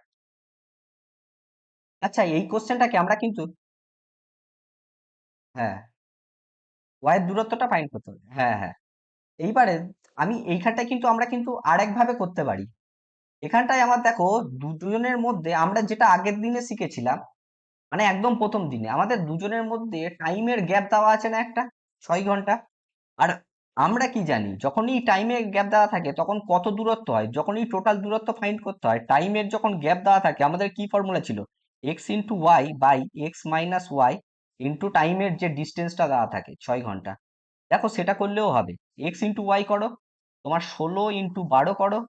আচ্ছা, এই কোশ্চেনটাকে আমরা কিন্তু, হ্যাঁ, ওয়াই এর দূরত্বটা ফাইন্ড করতে হবে, হ্যাঁ হ্যাঁ। এইবারে আমি এইখানটায় কিন্তু আমরা কিন্তু আরেক ভাবে করতে পারি। এখানটায় আমার দেখো, দুজনের মধ্যে আমরা যেটা আগের দিনে শিখেছিলাম, মানে একদম প্রথম দিনে আমাদের দুজনের মধ্যে টাইমের গ্যাপ দেওয়া আছে না একটা, 6 ঘন্টা। আর আমরা কি জানি, যখনই টাইমের গ্যাপ দেওয়া থাকে তখন কত দূরত্ব হয়, যখনই টোটাল দূরত্ব ফাইন্ড করতে হয়, টাইমের যখন গ্যাপ দেওয়া থাকে আমাদের কি ফর্মুলা ছিল, x into y by x minus Y into টাইমের যে ডিস্টেন্সটা দেওয়া থাকে 6 ঘন্টা। দেখো সেটা করলেও হবে, এক্স ইন্টু ওয়াই করো, তোমার 16 ইন্টু 12 করো,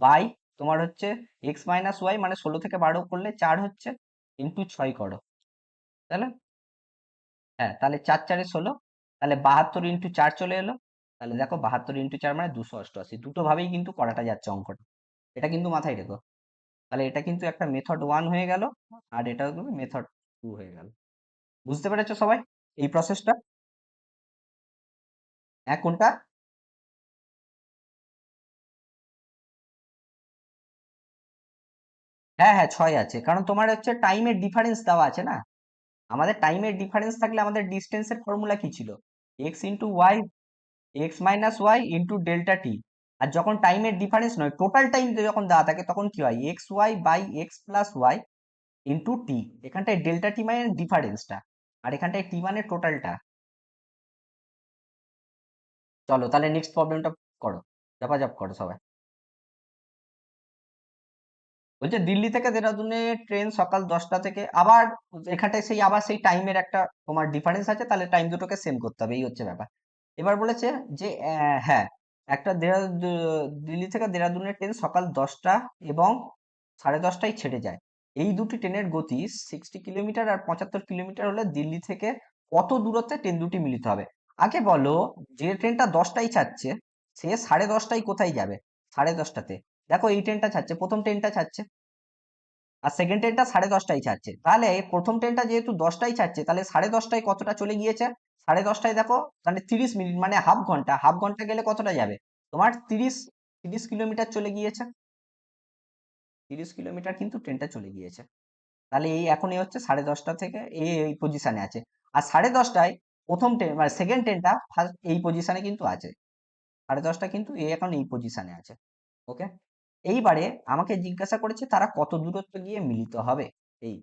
বাই তোমার হচ্ছে এক্স মাইনাস ওয়াই মানে 16 থেকে 12 করলে 4 হচ্ছে, ইন্টু 6 করো, তাহলে, হ্যাঁ তাহলে 4 4 16, তাহলে 72 ইন্টু 4 চলে এলো, তাহলে দেখো 72 ইন্টু 4 মানে 288, দুটো ভাবেই কিন্তু করাটা যাচ্ছে অঙ্কটা, এটা কিন্তু মাথায় রেখো। তাহলে এটা কিন্তু একটা মেথড 1 হয়ে গেল, আর এটা কিন্তু মেথড 2 হয়ে গেল। বুঝতে পেরেছো সবাই এই প্রসেসটা? হ্যাঁ, কোনটা? হ্যাঁ হ্যাঁ, 6 আছে, কারণ তোমার হচ্ছে টাইমের ডিফারেন্স দেওয়া আছে না, আমাদের টাইমের ডিফারেন্স থাকলে আমাদের ডিস্টেন্সের ফর্মুলা কি ছিল, x into Y, x minus Y into delta T. আর যখন টাইমের ডিফারেন্স নয়, টোটাল টাইম যখন দেওয়া থাকে তখন কি হয়, X Y by X plus Y into T, এখানটায় ডেল্টা টি মানে ডিফারেন্সটা, আর এখানটায় টি মানে টোটালটা। চলো তাহলে নেক্সট প্রবলেমটা করো, ঝপাঝপ করো সবাই। বলছে দিল্লি থেকে দেরাদুনে ট্রেন সকাল 10টা থেকে, আবার এখানটায় সেই আবার সেই টাইমের একটা তোমার ডিফারেন্স আছে, তাহলে টাইম দুটোকে সেম করতে হবে, এই হচ্ছে ব্যাপার। এবার বলেছে যে হ্যাঁ, একটা দিল্লি থেকে দেরাদুনের ট্রেন সকাল 10টা এবং 10:30টায় ছেড়ে যায়, এই দুটি ট্রেনের গতি 60 কিলোমিটার আর 75 কিলোমিটার হলে দিল্লি থেকে কত দূরত্বে ট্রেন দুটি মিলিত হবে। আগে বলো, যে ট্রেনটা 10টায় ছাড়ছে সে 10:30টায় কোথায় যাবে, 10:30টাতে, দেখো এই ট্রেনটা ছাড়ছে, প্রথম ট্রেনটা ছাড়ছে, আর সেকেন্ড ট্রেনটা 10:30টায় ছাড়ছে, তাহলে প্রথম ট্রেনটা যেহেতু 10টায় ছাড়ছে, তাহলে 10:30টায় কতটা চলে গিয়েছে, 10:30টায় দেখো, তাহলে 30 মিনিট মানে হাফ ঘন্টা, হাফ ঘন্টা গেলে কতটা যাবে, তোমার 30 কিলোমিটার চলে গিয়েছে, 30 কিলোমিটার কিন্তু ট্রেনটা চলে গিয়েছে। তাহলে এই এখন এই হচ্ছে 10:30টা থেকে এই পজিশনে আছে, আর 10:30টায় প্রথম ট্রেন মানে সেকেন্ড ট্রেনটা ফার্স্ট এই পজিশনে কিন্তু আছে, 10:30টা কিন্তু এই এখন এই পজিশনে আছে। ওকে, এইবারে আমাকে জিজ্ঞাসা করেছে তারা কত দূরত্ব গিয়ে মিলিত হবে, এই,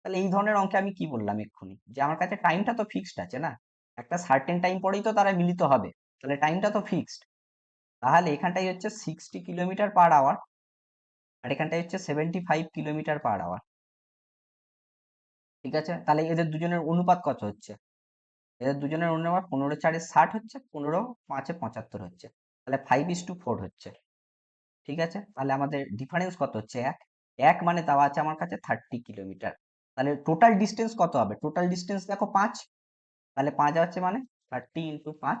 তাহলে এই ধরনের অঙ্কে আমি কি বললাম এক্ষুনি, যে আমার কাছে টাইমটা তো ফিক্সড আছে না, একটা সার্টেন টাইম পরেই তো তারা মিলিত হবে, তাহলে টাইমটা তো ফিক্সড, তাহলে এখানটাই হচ্ছে 60 কিলোমিটার পার আওয়ার, আর এখানটাই হচ্ছে 75 কিলোমিটার পার আওয়ার। ঠিক আছে, তাহলে এদের দুজনের অনুপাত কত হচ্ছে, এদের দুজনের অনুপাত 15 4 60 হচ্ছে, 15 5 75 হচ্ছে, তাহলে 5:4 হচ্ছে। ঠিক আছে, তাহলে আমাদের ডিফারেন্স কত হচ্ছে, এক, এক মানে দেওয়া আছে আমার কাছে 30 কিলোমিটার, তাহলে টোটাল ডিস্টেন্স কত হবে, টোটাল ডিস্টেন্স দেখো 5, তাহলে 5 আছে মানে 30 × 5,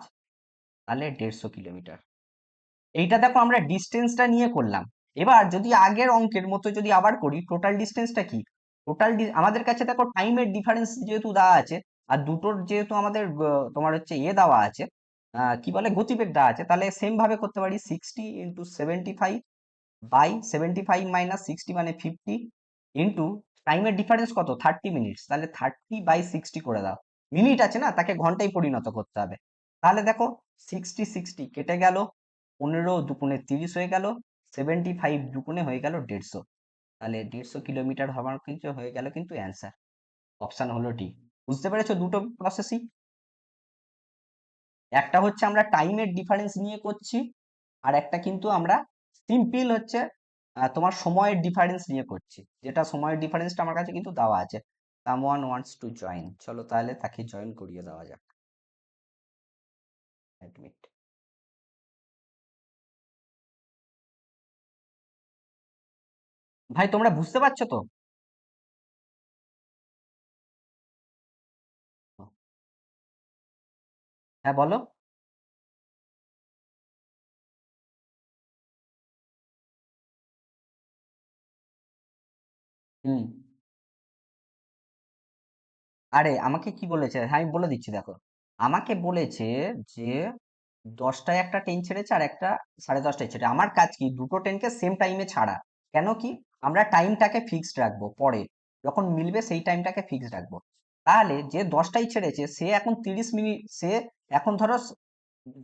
তাহলে 150 কিলোমিটার। এইটা দেখো আমরা ডিস্টেন্সটা নিয়ে করলাম, এবার যদি আগের অঙ্কের মতো যদি আবার করি, টোটাল ডিস্টেন্সটা কি, আমাদের কাছে দেখো টাইমের ডিফারেন্স যেহেতু দেওয়া আছে, আর দুটোর যেহেতু আমাদের তোমার হচ্ছে দেওয়া আছে, কি বলে গতিবেগ দেওয়া আছে, তাহলে সেম ভাবে করতে পারি 60 × 75 বাই 75 - 60 মানে 50 ইন্টু টাইমের ডিফারেন্স কত 30 মিনিটস, তাহলে 30/60 করে দাও। মিনিট আছে না, তাকে ঘন্টায় পরিণত করতে হবে। তাহলে দেখো 60 কেটে গেল, 15 দুগুণে 30 হয়ে গেল, 75 দুগুণে হয়ে গেল 150। তাহলে 150 কিলোমিটার হওয়ার কিন্তু হয়ে গেল কিন্তু অ্যান্সার। অপশন হলো ডি। বুঝতে পেরেছো দুটো প্রসেসই? একটা হচ্ছে আমরা টাইমের ডিফারেন্স নিয়ে করছি, আর একটা কিন্তু আমরা সিম্পল হচ্ছে তোমার সময়ের ডিফারেন্স নিয়ে করছি, যেটা সময়ের ডিফারেন্সটা আমার কাছে কিন্তু দেওয়া আছে। সামওয়ান ওয়ান্টস টু জয়েন, চলো তাহলে তাকে জয়েন করিয়ে দেওয়া যাক। অ্যাডমিট। ভাই তোমরা বুঝতে পারছো তো? হ্যাঁ বলো। হুম। আরে আমাকে কি বলেছে, হ্যাঁ আমি বলে দিচ্ছি দেখো। আমাকে বলেছে যে 10টায় একটা ট্রেন ছেড়েছে আর একটা 10:30টায় ছেড়ে, আমার কাজ কি দুটো ট্রেনকে সেম টাইমে ছাড়া। কেন কি, আমরা টাইমটাকে ফিক্সড রাখবো, পরে যখন মিলবে সেই টাইমটাকে ফিক্সড রাখবো। তাহলে যে 10টায় ছেড়েছে সে এখন 30 মিনিট, সে এখন ধরো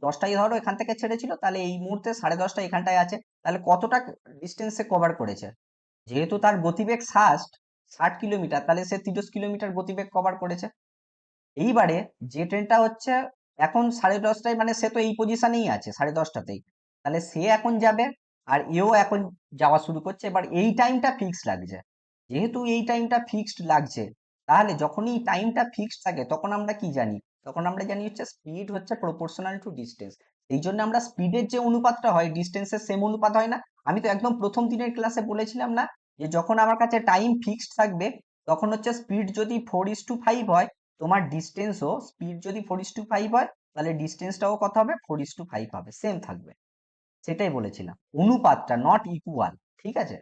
10টায় ধরো এখান থেকে ছেড়েছিল, তাহলে এই মুহূর্তে 10:30 এখানটায় আছে, তাহলে কতটা ডিস্টেন্স সে কভার করেছে। যেহেতু তার গতিবেগ 60 কিলোমিটার, তাহলে সে 30 কিলোমিটার গতিবেগ কভার করেছে। এইবারে যে ট্রেনটা হচ্ছে এখন 10:30টায়, মানে সে তো এই পজিশনেই আছে 10:30টাতেই, তাহলে সে এখন যাবে, আর এও এখন যাওয়া শুরু করছে। এবার এই টাইমটা ফিক্সড লাগছে, যেহেতু এই টাইমটা ফিক্সড লাগছে, তাহলে যখনই টাইমটা ফিক্সড থাকে তখন আমরা কি জানি, তখন আমরা জানি হচ্ছে স্পিড হচ্ছে প্রপোর্শনাল টু ডিস্টেন্স। এই জন্য আমরা স্পিডের যে অনুপাতটা হয় ডিস্টেন্সের সেম অনুপাত হয় না। আমি তো একদম প্রথম দিনের ক্লাসে বলেছিলাম না, যে যখন আমার কাছে টাইম ফিক্সড থাকবে তখন হচ্ছে স্পিড যদি 4:5 হয়, তোমার ডিস্টেন্সও স্পিড যদি 4:5 হয়, তাহলে ডিস্টেন্সটাও কত হবে 4:5 হবে, সেম থাকবে। সেটাই বলেছিলাম, অনুপাতটা নট ইকুয়াল, ঠিক আছে,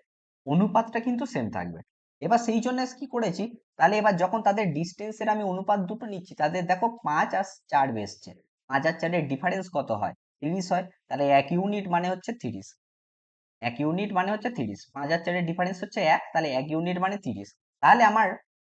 অনুপাতটা কিন্তু সেম থাকবে। এবার সেই জন্য কি করেছি, তাহলে এবার যখন তাদের ডিস্টেন্সের আমি অনুপাত দুটো নিচ্ছি, তাদের দেখো 5 আর 4 এসছে, 5 আর 4 এর ডিফারেন্স কত হয় 30 হয়, তাহলে 1 ইউনিট মানে হচ্ছে 30, 1 ইউনিট মানে হচ্ছে 30, 5 আর 4 এর ডিফারেন্স হচ্ছে 1, তাহলে 1 ইউনিট মানে 30। তাহলে আমার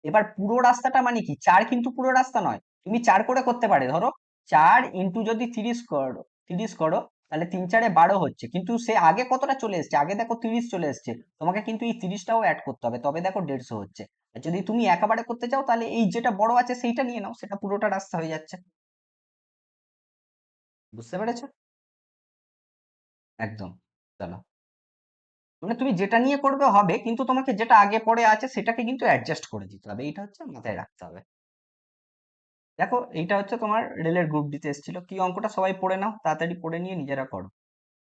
এবার পুরো রাস্তাটা মানে কি 4, কিন্তু পুরো রাস্তা নয়, তুমি 4 করে করতে পারে, ধরো 4 ইন্টু যদি 30 করো, 30 করো, তাহলে 3 × 4 = 12 হচ্ছে, কিন্তু সে আগে কতটা চলে এসছে, আগে দেখো 30 চলে এসছে, তোমাকে কিন্তু এই 30টাও অ্যাড করতে হবে, তবে দেখো 150 হচ্ছে। আর যদি তুমি একেবারে করতে চাও, তাহলে এই যেটা বড় আছে সেইটা নিয়ে নাও, সেটা পুরোটা রাস্তা হয়ে যাচ্ছে। বুঝতে পেরেছো? একদম। চলো, মানে তুমি যেটা নিয়ে করবে হবে, কিন্তু তোমাকে যেটা আগে পরে আছে সেটাকে কিন্তু অ্যাডজাস্ট করে দিতে হবে, এটা হচ্ছে মাথায় রাখতে হবে। দেখো এইটা হচ্ছে তোমার রেলের গ্রুপ ডিতে এসেছিল, কি অঙ্কটা সবাই পড়ে নাও, তাড়াতাড়ি পড়ে নিয়ে নিজেরা করো,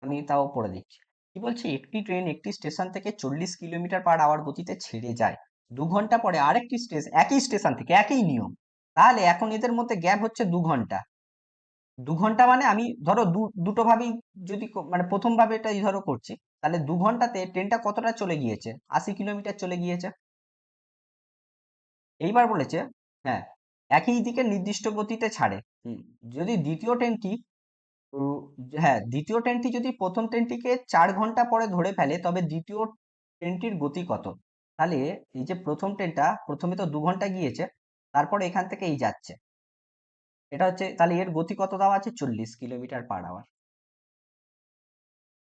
আমি তাও পড়ে দিচ্ছি। কি বলছে, একটি ট্রেন একটি স্টেশন থেকে 40 কিলোমিটার/আওয়ার গতিতে ছেড়ে যায়, 2 ঘন্টা পরে আরেকটি স্টেশন, একই স্টেশন থেকে, একই নিয়ম, তাহলে এখন এদের মধ্যে গ্যাপ হচ্ছে 2 ঘন্টা। 2 ঘন্টা মানে আমি ধরো দুটো ভাবেই যদি মানে প্রথম ভাবে এটাই ধরো করছি, তাহলে 2 ঘন্টাতে ট্রেনটা কতটা চলে গিয়েছে, 80 কিলোমিটার চলে গিয়েছে। এইবার বলেছে, হ্যাঁ, একই দিকে নির্দিষ্ট গতিতে ছাড়ে। হুম, যদি দ্বিতীয় ট্রেনটি উম, হ্যাঁ, দ্বিতীয় ট্রেনটি যদি প্রথম ট্রেনটিকে 4 ঘন্টা পরে ধরে ফেলে, তবে দ্বিতীয় ট্রেনটির গতি কত। তাহলে এই যে প্রথম ট্রেনটা প্রথমে তো 2 ঘন্টা গিয়েছে, তারপরে এখান থেকে এই যাচ্ছে, এটা হচ্ছে, তাহলে এর গতি কত দেওয়া আছে 40 কিলোমিটার/আওয়ার।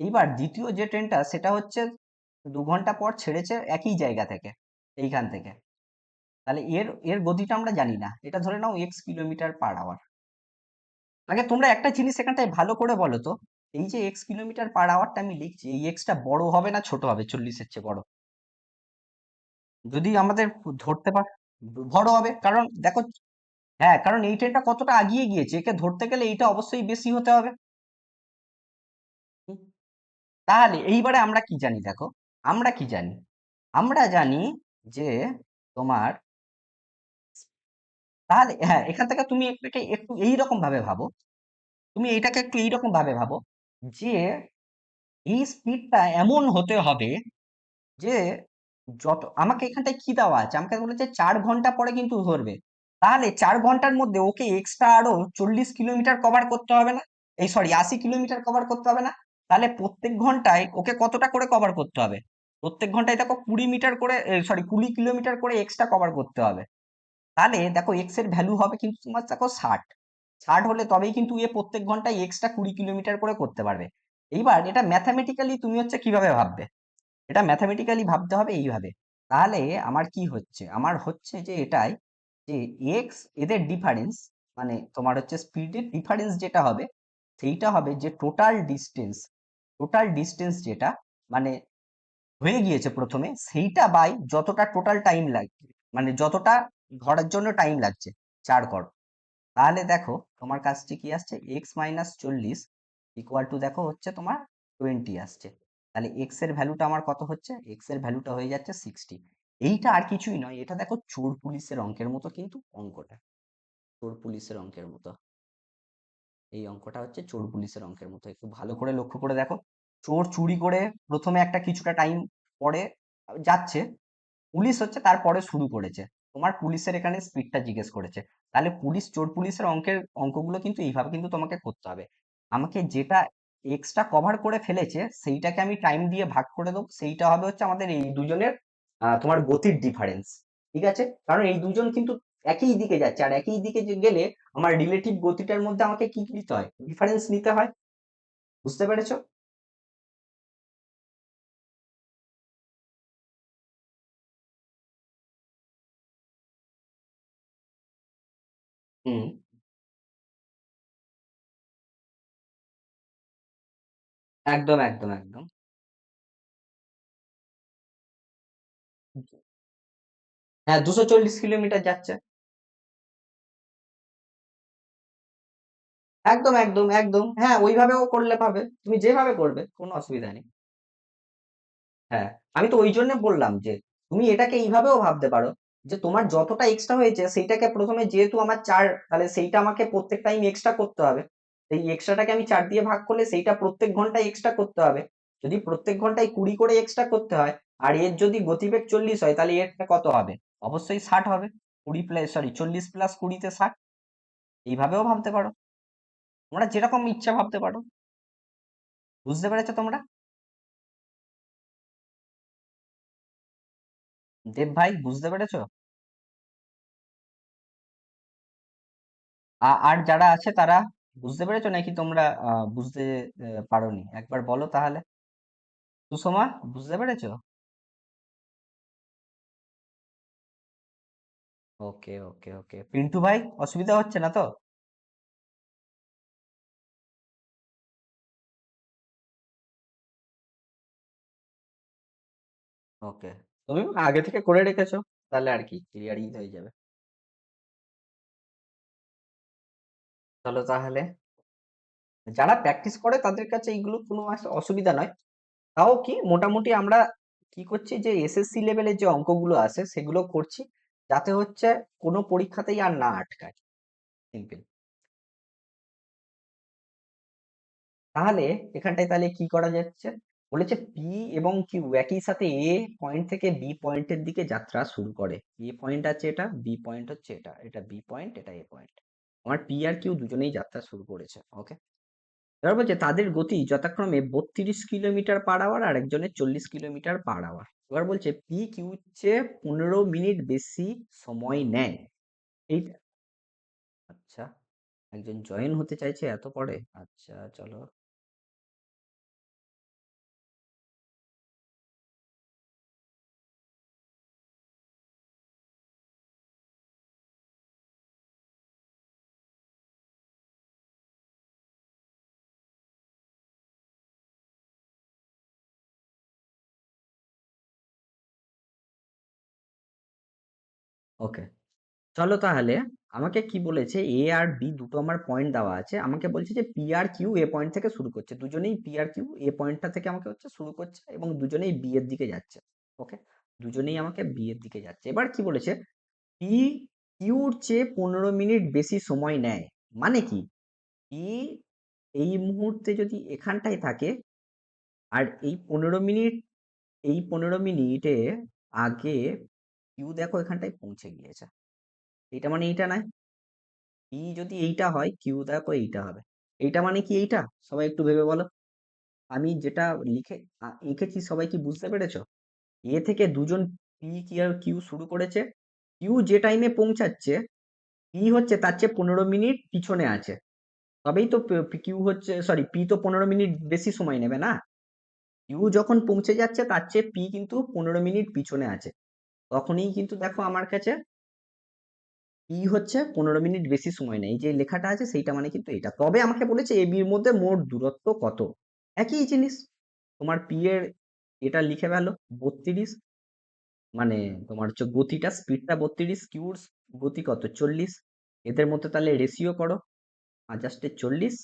এইবার দ্বিতীয় যে ট্রেনটা সেটা হচ্ছে 2 ঘন্টা পর ছেড়েছে একই জায়গা থেকে, এইখান থেকে, তাহলে এর এর গতিটা আমরা জানি না, এটা ধরে নাও x কিলোমিটার/আওয়ার। আগে তোমরা একটা জিনিস এখানটায় ভালো করে বলো তো, এই যে x কিলোমিটার/আওয়ারটা আমি লিখছি, এই এক্সটা বড় হবে না ছোট হবে 40-এর চেয়ে বড়? যদি আমাদের ধরতে পার, বড় হবে, কারণ দেখো, হ্যাঁ, কারণ এই ট্রেনটা কতটা আগিয়ে গিয়েছে, একে ধরতে গেলে এইটা অবশ্যই বেশি হতে হবে। হুম, তাহলে এইবারে আমরা কি জানি দেখো, আমরা কি জানি, আমরা জানি যে তোমার, তাহলে হ্যাঁ, এখান থেকে তুমি এটাকে একটু এইরকম ভাবে ভাবো, তুমি এইটাকে একটু এইরকম ভাবে ভাবো, যে এই স্পিডটা এমন হতে হবে যে যত আমাকে এখানটায় কি দেওয়া আছে, আমাকে বলেছে 4 ঘন্টা পরে কিন্তু ধরবে, তাহলে 4 ঘন্টার মধ্যে ওকে এক্সট্রা আরো 40 কিলোমিটার কভার করতে হবে না? এই সরি, 80 কিলোমিটার কভার করতে হবে না? তাহলে প্রত্যেক ঘন্টায় ওকে কতটা করে কভার করতে হবে? প্রত্যেক ঘন্টায় দেখো 20 মিটার করে, সরি 20 কিলোমিটার করে এক্সট্রা কভার করতে হবে। তাহলে দেখো এক্স এর ভ্যালু হবে কিন্তু তোমার দেখো 60 হলে তবেই কিন্তু এ প্রত্যেক ঘন্টায় এক্সট্রা 20 কিলোমিটার করে করতে পারবে। এইবার এটা ম্যাথামেটিক্যালি তুমি হচ্ছে কিভাবে ভাববে, এটা ম্যাথামেটিক্যালি ভাবতে হবে এইভাবে। তাহলে আমার কি হচ্ছে, আমার হচ্ছে যে এটাই, যে এক্স এদের ডিফারেন্স, মানে তোমার হচ্ছে স্পিডের ডিফারেন্স যেটা হবে, সেইটা হবে যে টোটাল ডিস্টেন্স যেটা মানে হয়ে গিয়েছে প্রথমে, সেইটা বাই যতটা টোটাল টাইম লাগছে, মানে যতটা ধরার জন্য টাইম লাগছে, 4 করো। তাহলে দেখো তোমার কাছটি কি আসছে, x-40 ইকুয়াল টু দেখো হচ্ছে তোমার 20 আসছে। তাহলে এক্স এর ভ্যালুটা আমার কত হচ্ছে, এক্স এর ভ্যালুটা হয়ে যাচ্ছে 60। এইটা আর কিছুই নয়, এটা দেখো চোর পুলিশের অঙ্কের মতো কিন্তু অঙ্কটা, চোর পুলিশের অঙ্কের মতো। এই অঙ্কটা হচ্ছে চোর পুলিশের অঙ্কের মতো, একটু ভালো করে লক্ষ্য করে দেখো। চোর চুরি করে প্রথমে একটা কিছুটা টাইম পরে যাচ্ছে, পুলিশ হচ্ছে তারপরে শুরু করেছে, তোমার পুলিশের এখানে স্পিডটা জিজ্ঞেস করেছে। তাহলে পুলিশ চোর পুলিশের অঙ্কগুলো কিন্তু এইভাবে কিন্তু তোমাকে করতে হবে। আমাকে যেটা এক্সট্রা কভার করে ফেলেছে সেইটাকে আমি টাইম দিয়ে ভাগ করে দেবো, সেইটা হবে হচ্ছে আমাদের এই দুজনের তোমার গতির ডিফারেন্স। ঠিক আছে, কারণ এই দুজন কিন্তু একই দিকে যাচ্ছে, আর একই দিকে গেলে আমার রিলেটিভ গতিটার মধ্যে আমাকে কি নিতে হয়, ডিফারেন্স নিতে হয়। বুঝতে পেরেছো? হুম, একদম একদম একদম। হ্যাঁ, 240 কিলোমিটার যাচ্ছে। একদম একদম একদম, হ্যাঁ ওইভাবেও করলে পাবে, তুমি যেভাবে করবে কোনো অসুবিধা নেই। হ্যাঁ, আমি তো ওই জন্য বললাম যে তুমি এটাকে এইভাবেও ভাবতে পারো, যে তোমার যতটা এক্সট্রা হয়েছে সেইটাকে প্রথমে, যেহেতু আমার 4, তাহলে সেইটা আমাকে প্রত্যেক টাইম এক্সট্রা করতে হবে। এই এক্সট্রাটাকে আমি 4 দিয়ে ভাগ করলে সেইটা প্রত্যেক ঘন্টায় এক্সট্রা করতে হবে। যদি প্রত্যেক ঘন্টায় 20 করে এক্সট্রা করতে হয়, আর এর যদি গতিবেগ 40 হয়, তাহলে এরটা কত হবে? অবশ্যই 60 হবে। 20 প্লাস, সরি 40 প্লাস 20 তে 60। এইভাবেও ভাবতে পারো, তোমরা যেরকম ইচ্ছা ভাবতে পারো। বুঝতে পেরেছো তোমরা? দেব ভাই বুঝতে পেরেছো? আর যারা আছে তারা বুঝতে পেরেছো নাকি তোমরা বুঝতে পারোনি? একবার বলো তাহলে। সুষমা, বুঝতে পেরেছো? ওকে ওকে ওকে, পিন্টু ভাই অসুবিধা হচ্ছে না তো? ওকে, তুমি আগে থেকে করে রেখেছো, তাহলে আর কি ক্লিয়ারই হয়ে যাবে। চলো তাহলে, যারা প্র্যাকটিস করে তাদের কাছে এইগুলো কোনো অসুবিধা নয়। তাও কি মোটামুটি আমরা কি করছি, যে এসএসসি লেভেলের যে অঙ্কগুলো আছে সেগুলো করছি, যাতে হচ্ছে কোনো পরীক্ষাতেই আর না আটকায়। সিম্পল। তাহলে এখানটায় তাহলে কি করা যাচ্ছে, বলেছে পি এবং কিউ একই সাথে এ পয়েন্ট থেকে বি পয়েন্টের দিকে যাত্রা শুরু করে। এ পয়েন্ট আছে, এটা বি পয়েন্ট হচ্ছে, এটা এটা বি পয়েন্ট, এটা এ পয়েন্ট। আমার পি আর কিউ দুজনেই যাত্রা শুরু করেছে, ওকে। এবার বলছে তাদের গতি যথাক্রমে 32 কিলোমিটার পার আওয়ার আর একজনের 40 কিলোমিটার পার আওয়ার। এবার বলছে পি কিউ চেয়ে 15 মিনিট বেশি সময় নেয়। এই, আচ্ছা, একজন জয়েন হতে চাইছে এত পরে, আচ্ছা চলো। ওকে, চলো তাহলে। আমাকে কি বলেছে, এ আর বি দুটো আমার পয়েন্ট দেওয়া আছে, আমাকে বলছে যে পি আর কিউ এ পয়েন্ট থেকে শুরু করছে, দুজনেই পি আর কিউ এ পয়েন্টটা থেকে আমাকে হচ্ছে শুরু করছে, এবং দুজনেই বি এর দিকে যাচ্ছে। ওকে, দুজনেই আমাকে বি এর দিকে যাচ্ছে। এবার কি বলেছে, পি কিউর চেয়ে 15 মিনিট বেশি সময় নেয়। মানে কি, পি এই মুহূর্তে যদি এখানটায় থাকে, আর এই 15 মিনিটে আগে কিউ দেখো এখানটায় পৌঁছে গিয়েছে, এটা মানে এইটা নয়। পি যদি এইটা হয়, কিউ দেখো এইটা হবে, এইটা মানে কি এইটা? সবাই একটু ভেবে বলো। আমি যেটা লিখে এঁকেছি, সবাই কি বুঝতে পেরেছো? এ থেকে দুজন পি কি আর কিউ শুরু করেছে, কিউ যে টাইমে পৌঁছাচ্ছে, পি হচ্ছে তার চেয়ে 15 মিনিট পিছনে আছে, তবেই তো কিউ হচ্ছে, সরি, পি তো 15 মিনিট বেশি সময় নেবে না। কিউ যখন পৌঁছে যাচ্ছে তার চেয়ে পি কিন্তু 15 মিনিট পিছনে আছে, তখনই কিন্তু দেখো আমার কাছে পি হচ্ছে 15 মিনিট বেশি সময় নেয়। এই যে লেখাটা আছে সেইটা মানে কিন্তু এটা। তবে আমাকে বলেছে এ বির মধ্যে মোট দূরত্ব কত, একই জিনিস। তোমার পি এর এটা লিখে ফেলো 32, মানে তোমার হচ্ছে গতিটা, স্পিডটা 32, কিউর গতি কত 40। এদের মধ্যে তাহলে রেশিও করো, 5 × 40,